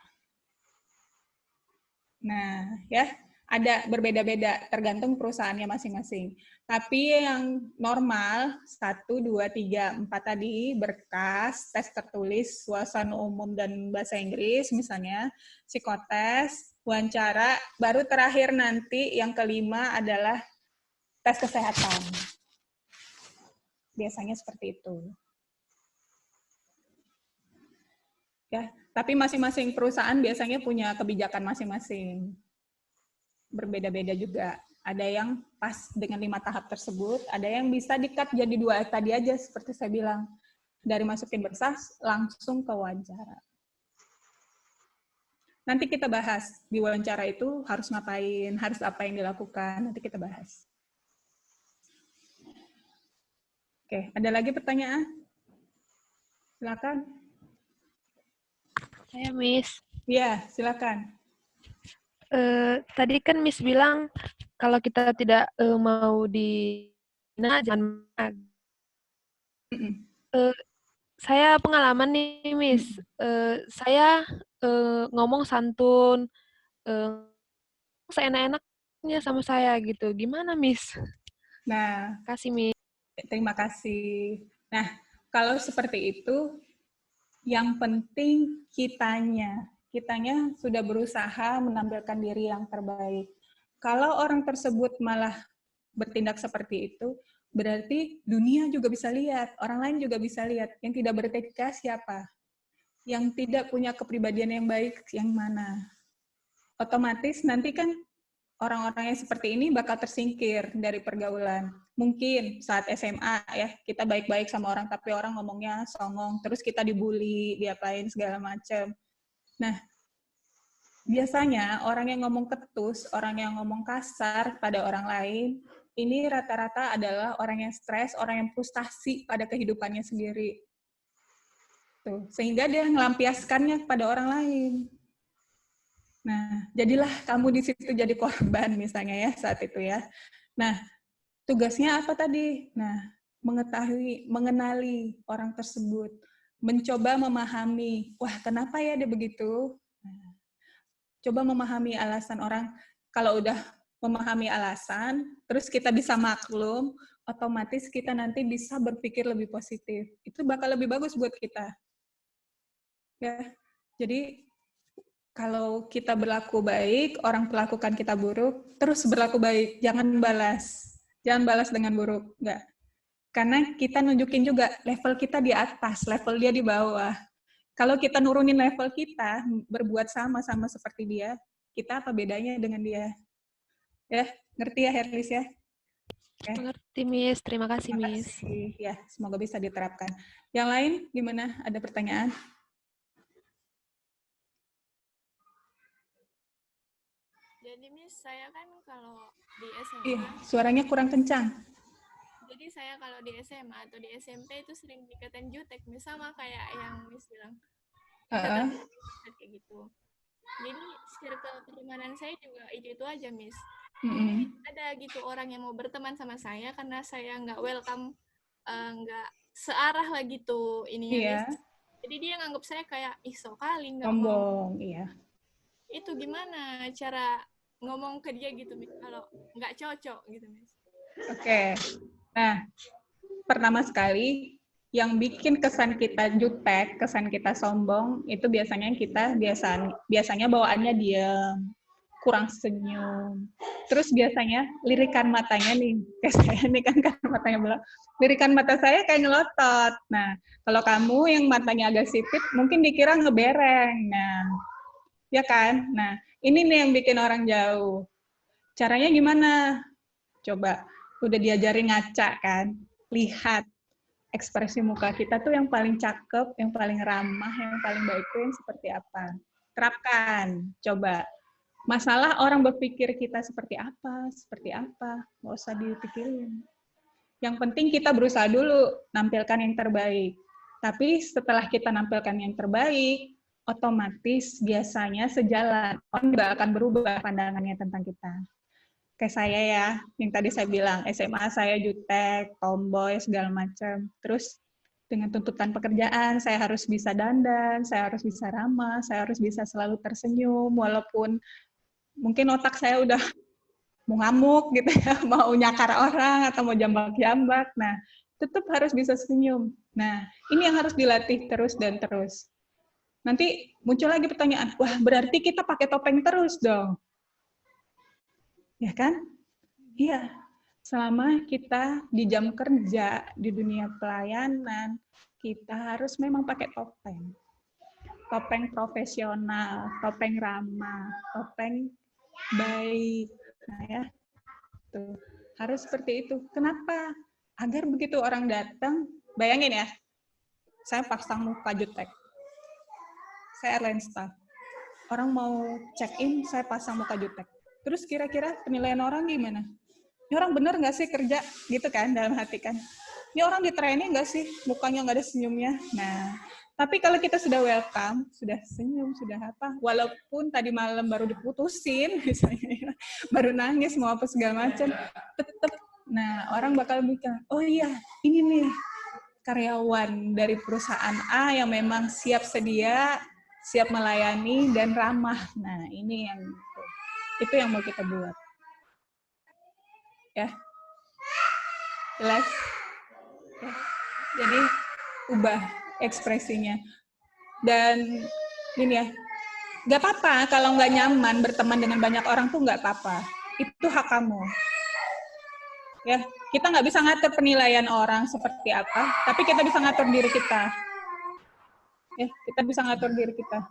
Nah, ya, ada berbeda-beda tergantung perusahaannya masing-masing. Tapi yang normal 1, 2, 3, 4 tadi berkas, tes tertulis, wawasan umum dan bahasa Inggris misalnya, psikotes, wawancara, baru terakhir nanti yang kelima adalah tes kesehatan. Biasanya seperti itu. Ya, tapi masing-masing perusahaan biasanya punya kebijakan masing-masing. Berbeda-beda juga. Ada yang pas dengan 5 tahap tersebut, ada yang bisa di-cut jadi 2 tadi aja, seperti saya bilang. Dari masukin berkas, langsung ke wawancara. Nanti kita bahas di wawancara itu harus ngapain, harus apa yang dilakukan, nanti kita bahas. Oke, ada lagi pertanyaan? Silakan. Saya Miss. Iya, silakan. Tadi kan Miss bilang kalau kita tidak mau dihina jangan. Saya pengalaman nih Miss. Saya ngomong santun, seenak-enaknya sama saya gitu. Gimana Miss? Nah, Kasih Miss. terima kasih. Nah, kalau seperti itu, yang penting kitanya sudah berusaha menampilkan diri yang terbaik. Kalau orang tersebut malah bertindak seperti itu, berarti dunia juga bisa lihat, orang lain juga bisa lihat. Yang tidak beretika siapa? Yang tidak punya kepribadian yang baik yang mana? Otomatis nanti kan orang-orang yang seperti ini bakal tersingkir dari pergaulan. Mungkin saat SMA ya, kita baik-baik sama orang, tapi orang ngomongnya songong, terus kita dibully, diapain segala macam. Nah, biasanya orang yang ngomong ketus, orang yang ngomong kasar pada orang lain, ini rata-rata adalah orang yang stres, orang yang frustasi pada kehidupannya sendiri. Tuh, sehingga dia ngelampiaskannya kepada orang lain. Nah, jadilah kamu di situ jadi korban misalnya ya saat itu ya. Nah, tugasnya apa tadi? Nah, mengenali orang tersebut, mencoba memahami, wah kenapa ya dia begitu? Nah, coba memahami alasan orang. Kalau udah memahami alasan, terus kita bisa maklum, otomatis kita nanti bisa berpikir lebih positif. Itu bakal lebih bagus buat kita. Ya, jadi kalau kita berlaku baik, orang perlakukan kita buruk, terus berlaku baik, jangan balas. Jangan balas dengan buruk, enggak. Karena kita nunjukin juga level kita di atas, level dia di bawah. Kalau kita nurunin level kita, berbuat sama seperti dia, kita apa bedanya dengan dia? Ya, ngerti ya Herlis ya? Okay. Mengerti Miss, terima kasih Miss. Ya, semoga bisa diterapkan. Yang lain gimana? Ada pertanyaan? Jadi Miss, saya kan kalau di SMA... Iya, suaranya kurang kencang. Jadi saya kalau di SMA atau di SMP itu sering dikatain jutek, Miss, sama kayak yang Miss bilang. Kayak gitu. Jadi circle pertemanan saya juga itu aja, Miss. Ada gitu orang yang mau berteman sama saya karena saya nggak welcome, nggak searah lah gitu ininya, Miss. Jadi dia nganggap saya kayak, ih sok kali nggak mau. Sombong, iya. Itu gimana cara ngomong ke dia gitu, Miss, kalau nggak cocok gitu, Miss. Oke. Nah, pertama sekali, yang bikin kesan kita jutek, kesan kita sombong, itu biasanya biasanya bawaannya diam, kurang senyum. Terus biasanya lirikan matanya nih, kayak saya nih kan matanya belah. Lirikan mata saya kayak ngelotot. Nah, kalau kamu yang matanya agak sipit, mungkin dikira ngebereng. Nah, ya kan? Nah, ini nih yang bikin orang jauh. Caranya gimana? Coba, udah diajarin ngaca kan? Lihat ekspresi muka kita tuh yang paling cakep, yang paling ramah, yang paling baik itu yang seperti apa. Terapkan, coba. Masalah orang berpikir kita seperti apa, nggak usah dipikirin. Yang penting kita berusaha dulu nampilkan yang terbaik. Tapi setelah kita nampilkan yang terbaik, otomatis biasanya sejalan, orang juga akan berubah pandangannya tentang kita. Kayak saya ya, yang tadi saya bilang, SMA saya jutek, tomboy, segala macam. Terus dengan tuntutan pekerjaan, saya harus bisa dandan, saya harus bisa ramah, saya harus bisa selalu tersenyum, walaupun mungkin otak saya udah mau ngamuk gitu ya, mau nyakar orang atau mau jambak-jambak. Nah, tetap harus bisa senyum. Nah, ini yang harus dilatih terus dan terus. Nanti muncul lagi pertanyaan, wah berarti kita pakai topeng terus dong. Ya kan? Iya. Selama kita di jam kerja, di dunia pelayanan, kita harus memang pakai topeng. Topeng profesional, topeng ramah, topeng baik. Nah ya, tuh. Harus seperti itu. Kenapa? Agar begitu orang datang, bayangin ya, saya pasang muka jutek. Saya airline staff. orang mau check-in, saya pasang muka jutek. Terus kira-kira penilaian orang gimana? Ini orang bener nggak sih kerja? Gitu kan, dalam hati kan. Ini orang di training nggak sih? Mukanya nggak ada senyumnya. Nah, tapi kalau kita sudah welcome, sudah senyum, sudah apa, walaupun tadi malam baru diputusin, misalnya, baru nangis, mau apa segala macam, tetap, nah orang bakal mikir, oh iya, ini nih karyawan dari perusahaan A yang memang siap sedia, siap melayani, dan ramah. Nah, ini yang itu yang mau kita buat. Ya, jelas? Ya. Jadi, ubah ekspresinya. Dan ini ya, nggak apa-apa kalau nggak nyaman berteman dengan banyak orang tuh nggak apa-apa. Itu hak kamu. Ya, kita nggak bisa ngatur penilaian orang seperti apa, tapi kita bisa ngatur diri kita. Ya, kita bisa ngatur diri kita.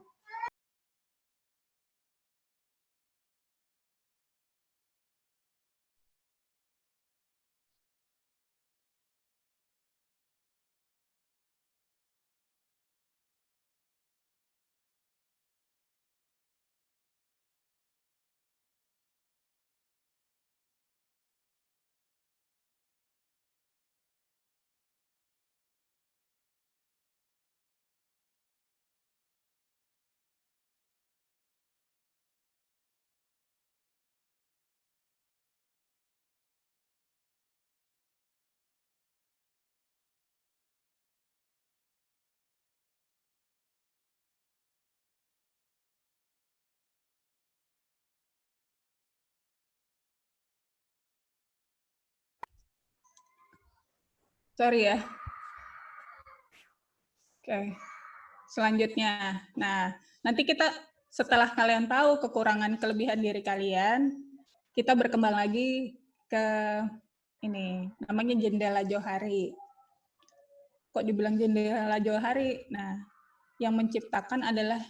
Sorry ya. Oke. Selanjutnya. Nah, nanti kita setelah kalian tahu kekurangan kelebihan diri kalian, kita berkembang lagi ke ini, namanya jendela Johari. Kok dibilang jendela Johari? Nah, yang menciptakan adalah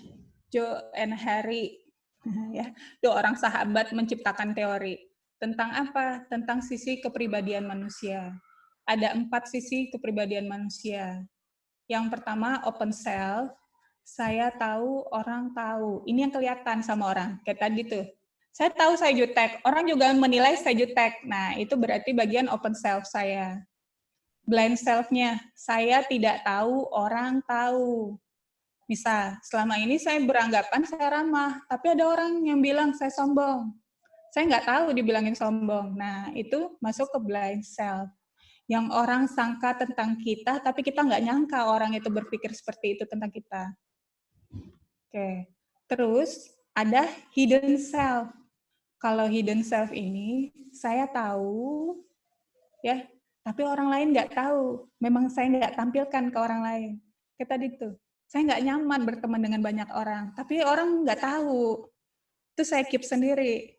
Joe and Harry. Ya, dua orang sahabat menciptakan teori. Tentang apa? Tentang sisi kepribadian manusia. Ada 4 sisi kepribadian manusia. Yang pertama, open self. Saya tahu, orang tahu. Ini yang kelihatan sama orang. Kayak tadi tuh. Saya tahu saya jutek. Orang juga menilai saya jutek. Nah, itu berarti bagian open self saya. Blind self-nya, saya tidak tahu, orang tahu. Misal, selama ini saya beranggapan saya ramah, tapi ada orang yang bilang saya sombong. Saya nggak tahu dibilangin sombong. Nah, itu masuk ke blind self. Yang orang sangka tentang kita, tapi kita nggak nyangka orang itu berpikir seperti itu tentang kita. Oke. Terus, ada hidden self. Kalau hidden self ini, saya tahu, ya, tapi orang lain nggak tahu. Memang saya nggak tampilkan ke orang lain. Kayak tadi tuh. Saya nggak nyaman berteman dengan banyak orang, tapi orang nggak tahu. Itu saya keep sendiri.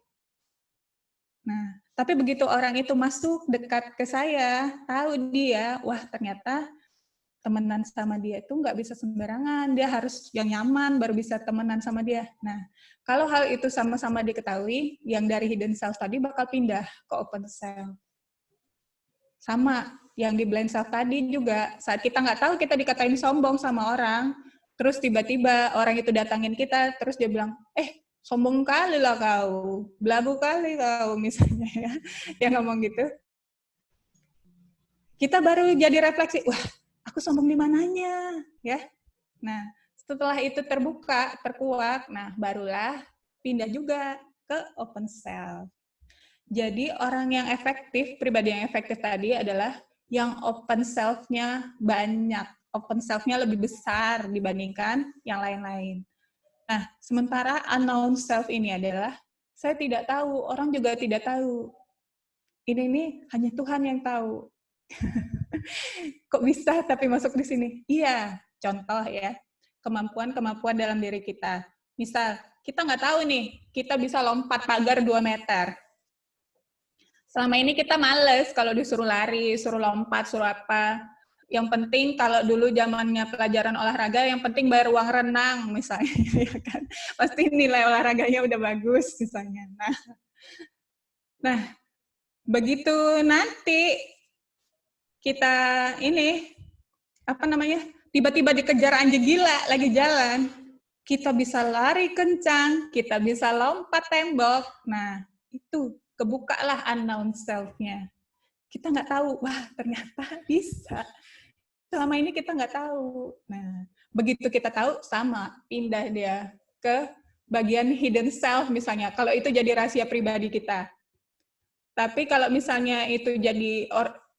Nah, tapi begitu orang itu masuk dekat ke saya, tahu dia, wah ternyata temenan sama dia itu nggak bisa sembarangan, dia harus yang nyaman baru bisa temenan sama dia. Nah, kalau hal itu sama-sama diketahui, yang dari hidden self tadi bakal pindah ke open self. Sama, yang di blind self tadi juga, saat kita nggak tahu kita dikatain sombong sama orang, terus tiba-tiba orang itu datangin kita, terus dia bilang, sombong kali lah kau, belagu kali kau, misalnya ya, dia ngomong gitu. Kita baru jadi refleksi, wah, aku sombong di mananya, ya. Nah, setelah itu terbuka, terkuak, nah barulah pindah juga ke open self. Jadi orang yang efektif, pribadi yang efektif tadi adalah yang open self-nya banyak, open self-nya lebih besar dibandingkan yang lain-lain. Nah, sementara unknown self ini adalah, saya tidak tahu, orang juga tidak tahu. Ini hanya Tuhan yang tahu. Kok bisa tapi masuk di sini? Iya, contoh ya, kemampuan-kemampuan dalam diri kita. Misal, kita nggak tahu nih, kita bisa lompat pagar 2 meter. Selama ini kita males kalau disuruh lari, suruh lompat, suruh apa. Yang penting kalau dulu zamannya pelajaran olahraga, yang penting bayar uang renang misalnya, ya kan? Pasti nilai olahraganya udah bagus misalnya. Nah, begitu nanti kita ini tiba-tiba dikejar anjing gila lagi jalan, kita bisa lari kencang, kita bisa lompat tembok. Nah, itu kebukalah unknown self-nya. Kita nggak tahu, wah ternyata bisa. Selama ini kita nggak tahu. Nah, begitu kita tahu, sama, pindah dia ke bagian hidden self misalnya. Kalau itu jadi rahasia pribadi kita. Tapi kalau misalnya itu jadi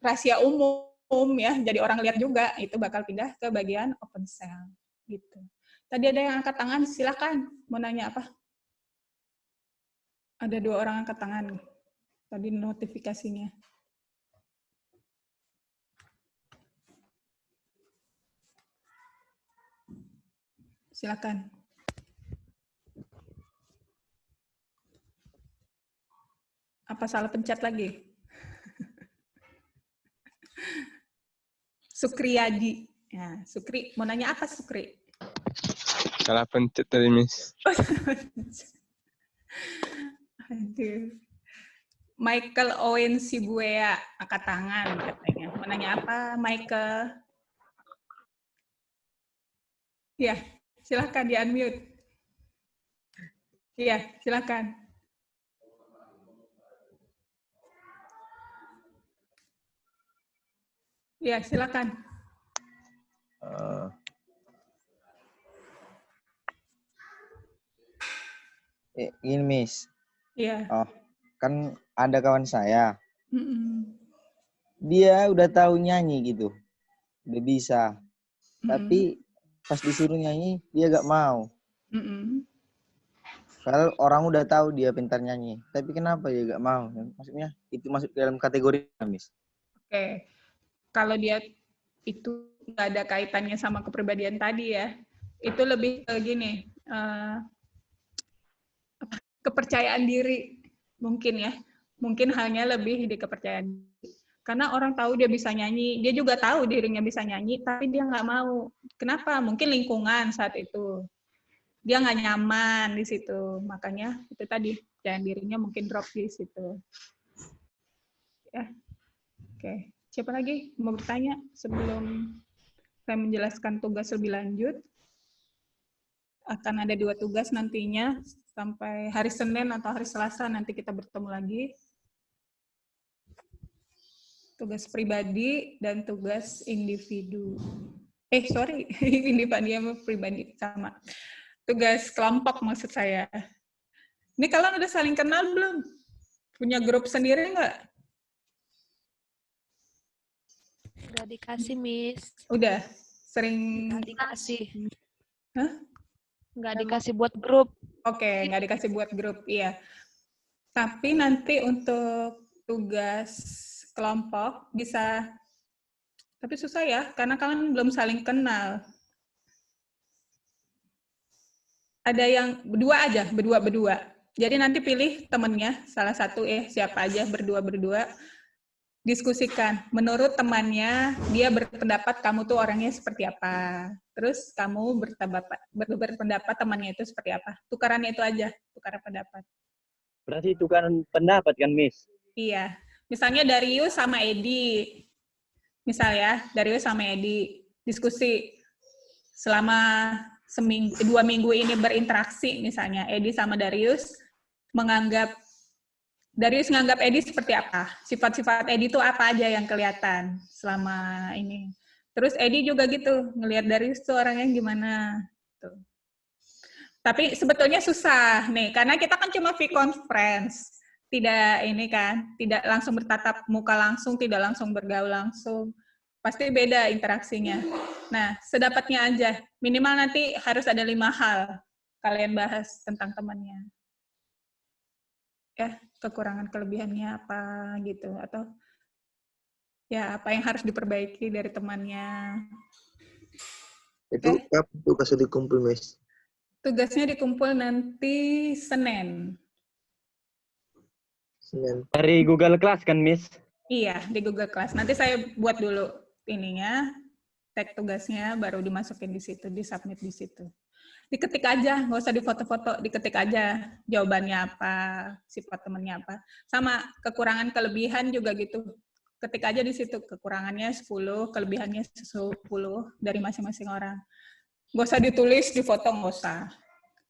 rahasia umum ya, jadi orang lihat juga, itu bakal pindah ke bagian open self gitu. Tadi ada yang angkat tangan, silakan. Mau nanya apa? Ada 2 orang angkat tangan. Tadi notifikasinya. Silakan. Apa salah pencet lagi? Sukriyadi. Ya, Sukri, mau nanya apa Sukri? Salah pencet tadi, Miss. Aduh. Michael Owen Sibuea angkat tangan katanya. Mau nanya apa, Michael? Ya, silakan di unmute. Iya, silakan. Iya, silakan. Ini Miss. Iya. Oh, kan ada kawan saya. Mm-mm. Dia udah tahu nyanyi gitu. Udah bisa. Tapi pas disuruh nyanyi, dia gak mau. Kalau orang udah tahu dia pintar nyanyi. Tapi kenapa dia gak mau? Maksudnya itu masuk dalam kategori Miss. Oke. Kalau dia itu nggak ada kaitannya sama kepribadian tadi ya. Itu lebih ke gini. Kepercayaan diri mungkin ya. Mungkin halnya lebih di kepercayaan diri. Karena orang tahu dia bisa nyanyi, dia juga tahu dirinya bisa nyanyi, tapi dia nggak mau. Kenapa? Mungkin lingkungan saat itu. Dia nggak nyaman di situ. Makanya itu tadi, kepercayaan dirinya mungkin drop di situ. Ya. Oke. Siapa lagi mau bertanya sebelum saya menjelaskan tugas lebih lanjut? Akan ada 2 tugas nantinya, sampai hari Senin atau hari Selasa nanti kita bertemu lagi. Tugas pribadi dan tugas individu. Individu pribadi sama. Tugas kelompok maksud saya. Ini kalian udah saling kenal belum? Punya grup sendiri nggak? Udah dikasih, Miss. Udah? Sering? Nggak dikasih. Hah? Nggak dikasih buat grup. Oke, nggak dikasih buat grup, iya. Tapi nanti untuk tugas kelompok bisa, tapi susah ya, karena kalian belum saling kenal. Ada yang berdua. Jadi nanti pilih temennya, salah satu siapa aja, berdua. Diskusikan. Menurut temannya, dia berpendapat kamu tuh orangnya seperti apa. Terus kamu berpendapat temannya itu seperti apa. Tukarannya itu aja, tukaran pendapat. Berarti tukaran pendapat kan, Miss? Iya. Misalnya Darius sama Edi. Misal ya, Darius sama Edi. Diskusi selama 2 minggu ini berinteraksi misalnya. Edi sama Darius menganggap Edi seperti apa? Sifat-sifat Edi itu apa aja yang kelihatan selama ini? Terus Edi juga gitu, ngelihat Darius tuh orangnya gimana? Tuh. Tapi sebetulnya susah nih, karena kita kan cuma V-conference. Tidak langsung bertatap muka langsung, tidak langsung bergaul langsung. Pasti beda interaksinya. Nah, sedapatnya aja. Minimal nanti harus ada 5 hal kalian bahas tentang temannya. Ya, kekurangan kelebihannya apa gitu, atau ya apa yang harus diperbaiki dari temannya. Itu kapan tugasnya dikumpul, Miss? Tugasnya dikumpul nanti Senin. Dari Google Class kan, Miss? Iya, di Google Class. Nanti saya buat dulu ininya, tag tugasnya, baru dimasukin di situ, disubmit di situ. Diketik aja, nggak usah difoto-foto, diketik aja jawabannya apa, sifat temennya apa. Sama kekurangan kelebihan juga gitu. Ketik aja di situ, kekurangannya 10, kelebihannya 10 dari masing-masing orang. Nggak usah ditulis, difoto nggak usah.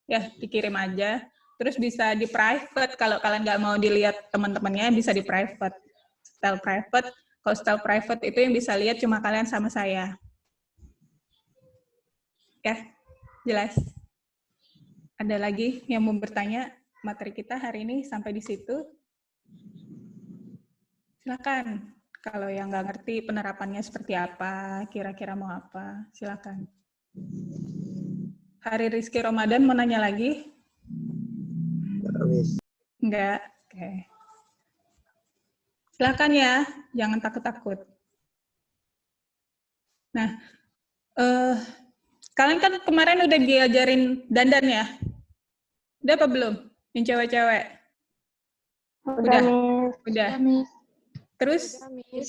Ya, dikirim aja. Terus bisa di private. Kalau kalian nggak mau dilihat teman-temannya, bisa di private. Style private. Kalau style private itu yang bisa lihat cuma kalian sama saya. Ya, jelas. Ada lagi yang mau bertanya? Materi kita hari ini sampai di situ. Silakan. Kalau yang nggak ngerti penerapannya seperti apa, kira-kira mau apa, silakan. Hari Rizky Ramadan mau nanya lagi? Enggak. Oke. Silakan ya, jangan takut-takut. Nah, kalian kan kemarin udah diajarin dandan ya? Udah apa belum? Yang cewek-cewek? Udah. Udah. Terus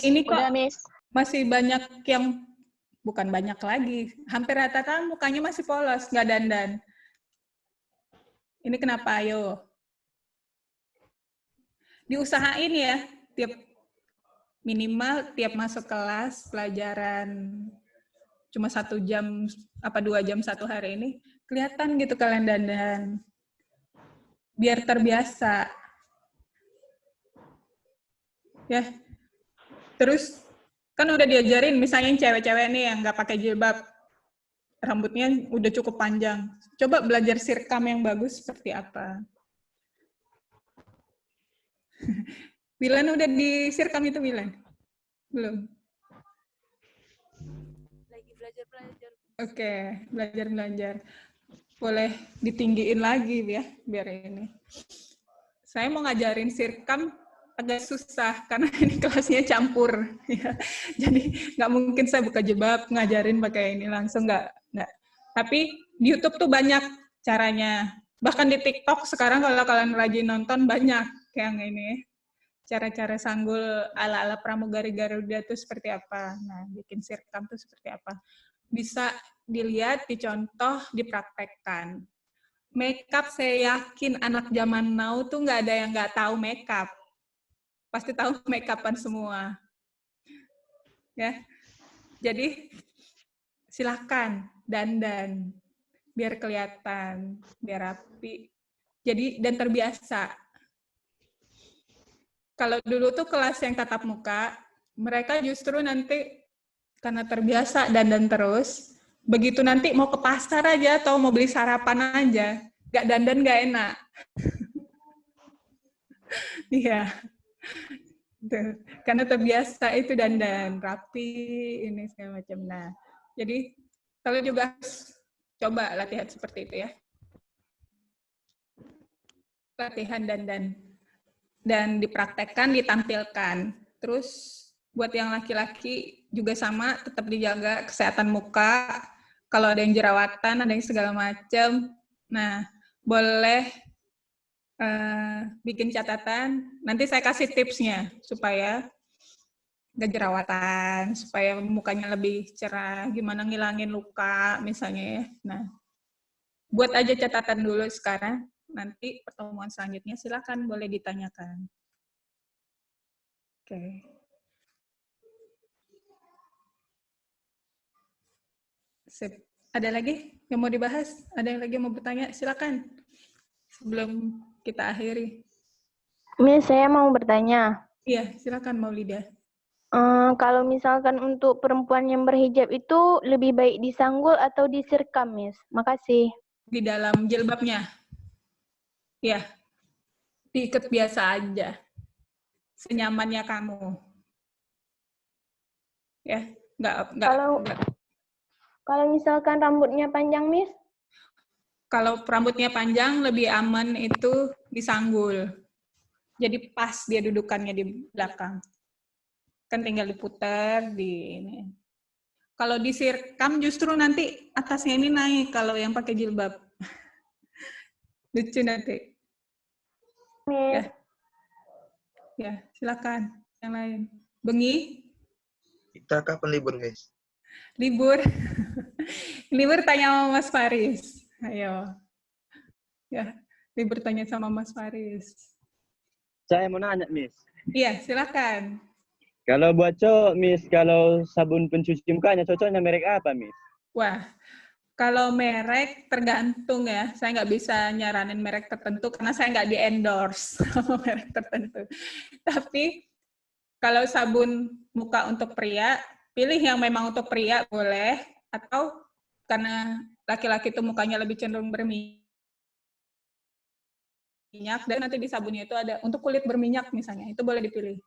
ini kok masih banyak yang, bukan banyak lagi, hampir rata-rata mukanya masih polos, nggak dandan. Ini kenapa? Ayo. Diusahain ya, minimal tiap masuk kelas pelajaran cuma 1 jam apa 2 jam satu hari ini, kelihatan gitu kalian dandan. Biar terbiasa. Ya. Terus kan udah diajarin misalnya yang cewek-cewek nih yang nggak pakai jilbab, rambutnya udah cukup panjang. Coba belajar sirkam yang bagus seperti apa. Wilan udah di sirkam itu, Wilan? Belum? Lagi belajar-belajar. Oke, belajar-belajar. Boleh ditinggiin lagi ya, biar ini. Saya mau ngajarin sirkam agak susah, karena ini kelasnya campur. Ya. Jadi nggak mungkin saya buka jilbab, ngajarin pakai ini langsung, nggak. Tapi di YouTube tuh banyak caranya. Bahkan di TikTok sekarang kalau kalian rajin nonton, banyak yang ini. Cara-cara sanggul ala-ala pramugari Garuda itu seperti apa. Nah, bikin sirkam itu seperti apa. Bisa dilihat, dicontoh, dipraktekkan. Makeup saya yakin anak zaman now tuh nggak ada yang nggak tahu makeup. Pasti tahu makeupan semua. Ya. Jadi, silakan dandan. Biar kelihatan, biar rapi. Jadi, dan terbiasa. Kalau dulu tuh kelas yang tatap muka, mereka justru nanti karena terbiasa dandan terus, begitu nanti mau ke pasar aja atau mau beli sarapan aja, nggak dandan nggak enak. Iya. Karena terbiasa itu dandan, rapi, ini segala macam. Nah, jadi kalau juga coba latihan seperti itu ya. Latihan dandan. Dan dipraktekkan, ditampilkan. Terus buat yang laki-laki juga sama, tetap dijaga kesehatan muka. Kalau ada yang jerawatan, ada yang segala macam. Nah, boleh bikin catatan. Nanti saya kasih tipsnya supaya nggak jerawatan, supaya mukanya lebih cerah. Gimana ngilangin luka, misalnya ya. Nah, buat aja catatan dulu sekarang. Nanti pertemuan selanjutnya silakan boleh ditanyakan. Oke. Sip. Ada lagi yang mau dibahas? Ada yang lagi mau bertanya? Silakan. Sebelum kita akhiri. Miss, saya mau bertanya. Iya, silakan Maulida. Kalau misalkan untuk perempuan yang berhijab itu lebih baik disanggul atau disirkam, Miss? Makasih. Di dalam jilbabnya? Ya, diikat biasa aja. Senyamannya kamu. Ya, enggak. Kalau misalkan rambutnya panjang, Miss? Kalau rambutnya panjang, lebih aman itu disanggul. Jadi pas dia dudukannya di belakang. Kan tinggal diputar, di ini. Kalau disirkam justru nanti atasnya ini naik kalau yang pakai jilbab. Lucu nanti. Miss. Ya, silakan. Yang lain. Bengi? Kita kapan libur, Miss? Libur. Libur tanya sama Mas Faris. Ayo. Ya, libur tanya sama Mas Faris. Saya mau nanya, Miss. Iya, silakan. Kalau buat cowok, Miss, kalau sabun pencuci mukanya cocoknya merek apa, Miss? Wah, Kalau merek tergantung ya, saya nggak bisa nyaranin merek tertentu karena saya nggak di-endorse sama merek tertentu. Tapi kalau sabun muka untuk pria, pilih yang memang untuk pria boleh, atau karena laki-laki itu mukanya lebih cenderung berminyak, dan nanti di sabunnya itu ada untuk kulit berminyak misalnya, itu boleh dipilih.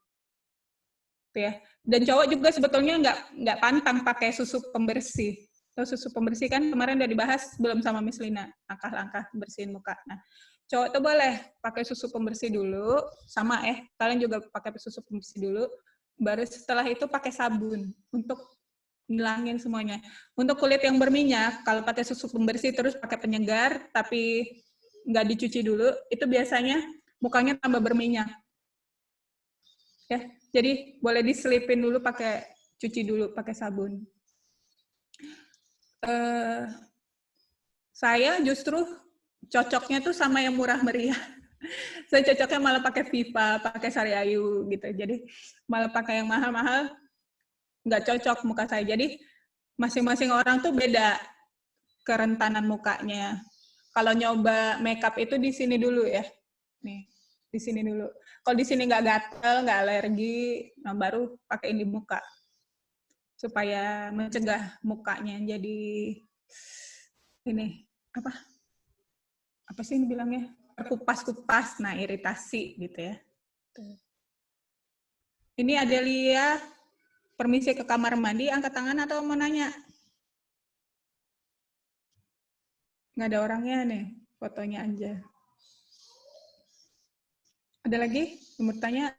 Ya. Dan cowok juga sebetulnya nggak pantang pakai susu pembersih. Susu pembersih kan kemarin udah dibahas belum sama Miss Lina, langkah-langkah bersihin muka. Nah, cowok tuh boleh pakai susu pembersih dulu, sama kalian juga pakai susu pembersih dulu, baru setelah itu pakai sabun untuk ngilangin semuanya. Untuk kulit yang berminyak, kalau pakai susu pembersih terus pakai penyegar, tapi nggak dicuci dulu, itu biasanya mukanya tambah berminyak. Ya, jadi boleh diselipin dulu cuci dulu pakai sabun. Saya justru cocoknya tuh sama yang murah meriah. Saya cocoknya malah pakai Viva, pakai Sari Ayu gitu. Jadi malah pakai yang mahal-mahal nggak cocok muka saya. Jadi masing-masing orang tuh beda kerentanan mukanya. Kalau nyoba makeup itu di sini dulu ya. Nih, di sini dulu. Kalau di sini nggak gatel, nggak alergi, nah baru pakein di muka. Supaya mencegah mukanya jadi ini apa sih ini bilangnya, terkupas-kupas, nah iritasi gitu ya. Ini Adelia, permisi ke kamar mandi, angkat tangan atau mau nanya? Nggak ada orangnya nih, fotonya aja. Ada lagi yang bertanya?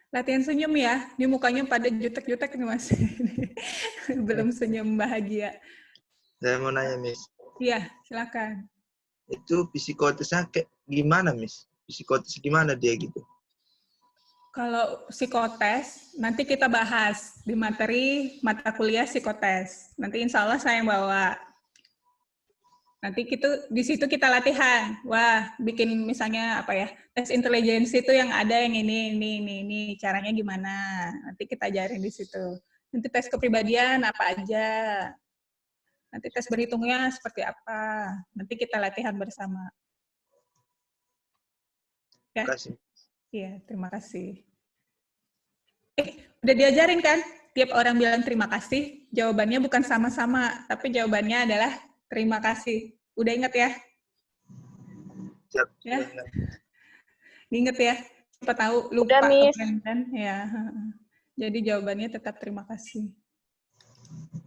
Latihan senyum ya, ini mukanya pada jutek-jutek nih Mas. Belum senyum bahagia. Saya mau nanya, Miss. Iya, silakan. Itu psikotesnya gimana, Miss? Psikotes gimana dia gitu? Kalau psikotes, nanti kita bahas di materi mata kuliah psikotes. Nanti insya Allah saya yang bawa. Nanti di situ kita latihan. Wah, bikin misalnya tes intelijensi itu yang ada yang ini, caranya gimana. Nanti kita ajarin di situ. Nanti tes kepribadian apa aja. Nanti tes berhitungnya seperti apa. Nanti kita latihan bersama. Ya? Terima kasih. Iya, terima kasih. Udah diajarin kan? Tiap orang bilang terima kasih, jawabannya bukan sama-sama, tapi jawabannya adalah terima kasih. Udah inget ya? Siap. Ya? Diinget ya? Siapa tahu lupa kemudian ya. Jadi jawabannya tetap terima kasih.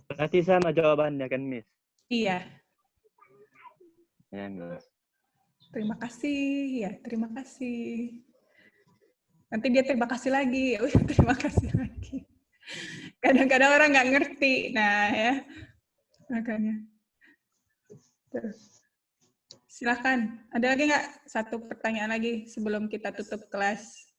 Berarti sama jawabannya kan, Miss? Iya. Ya, Miss. Terima kasih, ya terima kasih. Nanti dia terima kasih lagi, ya terima kasih lagi. Kadang-kadang orang nggak ngerti, nah ya makanya. Terus. Silakan, ada lagi nggak satu pertanyaan lagi sebelum kita tutup kelas?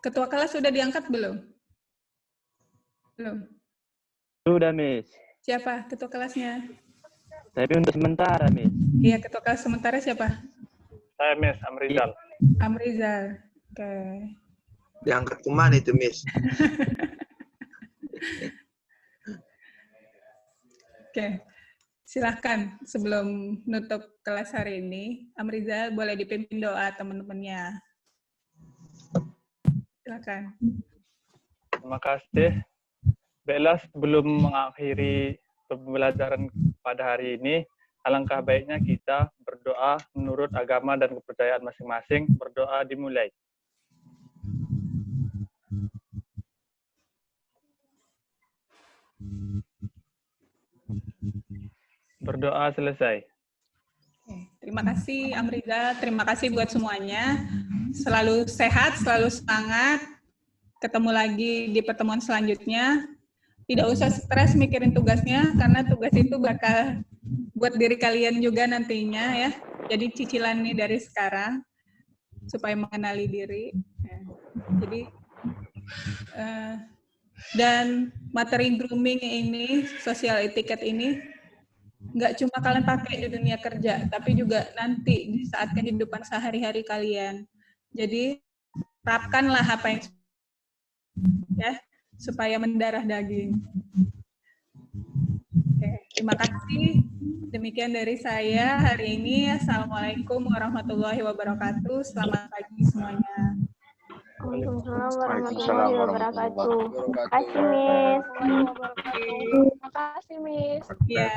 Ketua kelas sudah diangkat belum? Belum. Sudah, Miss. Siapa ketua kelasnya? Tapi untuk sementara, Miss. Iya, ketua kelas sementara siapa? Saya, Miss Amrizal. Amrizal. Oke. Diangkat kemana itu, Miss? Oke. Silahkan sebelum nutup kelas hari ini, Amrizal boleh dipimpin doa teman-temannya. Silakan. Terima kasih. Baiklah, sebelum mengakhiri pembelajaran pada hari ini, alangkah baiknya kita berdoa menurut agama dan kepercayaan masing-masing. Berdoa dimulai. Berdoa selesai. Terima kasih Amriza, terima kasih buat semuanya. Selalu sehat, selalu semangat. Ketemu lagi di pertemuan selanjutnya. Tidak usah stres mikirin tugasnya, karena tugas itu bakal buat diri kalian juga nantinya ya. Jadi cicilan nih dari sekarang, supaya mengenali diri. Jadi, dan materi grooming ini, social etiquette ini, nggak cuma kalian pakai di dunia kerja, tapi juga nanti di saat kehidupan sehari-hari kalian. Jadi terapkanlah apa yang ya supaya mendarah daging. Oke, terima kasih. Demikian dari saya hari ini. Assalamualaikum warahmatullahi wabarakatuh. Selamat pagi semuanya. Waalaikumsalam warahmatullahi wabarakatuh. Terima kasih, Miss. Terima kasih, Miss. Ya.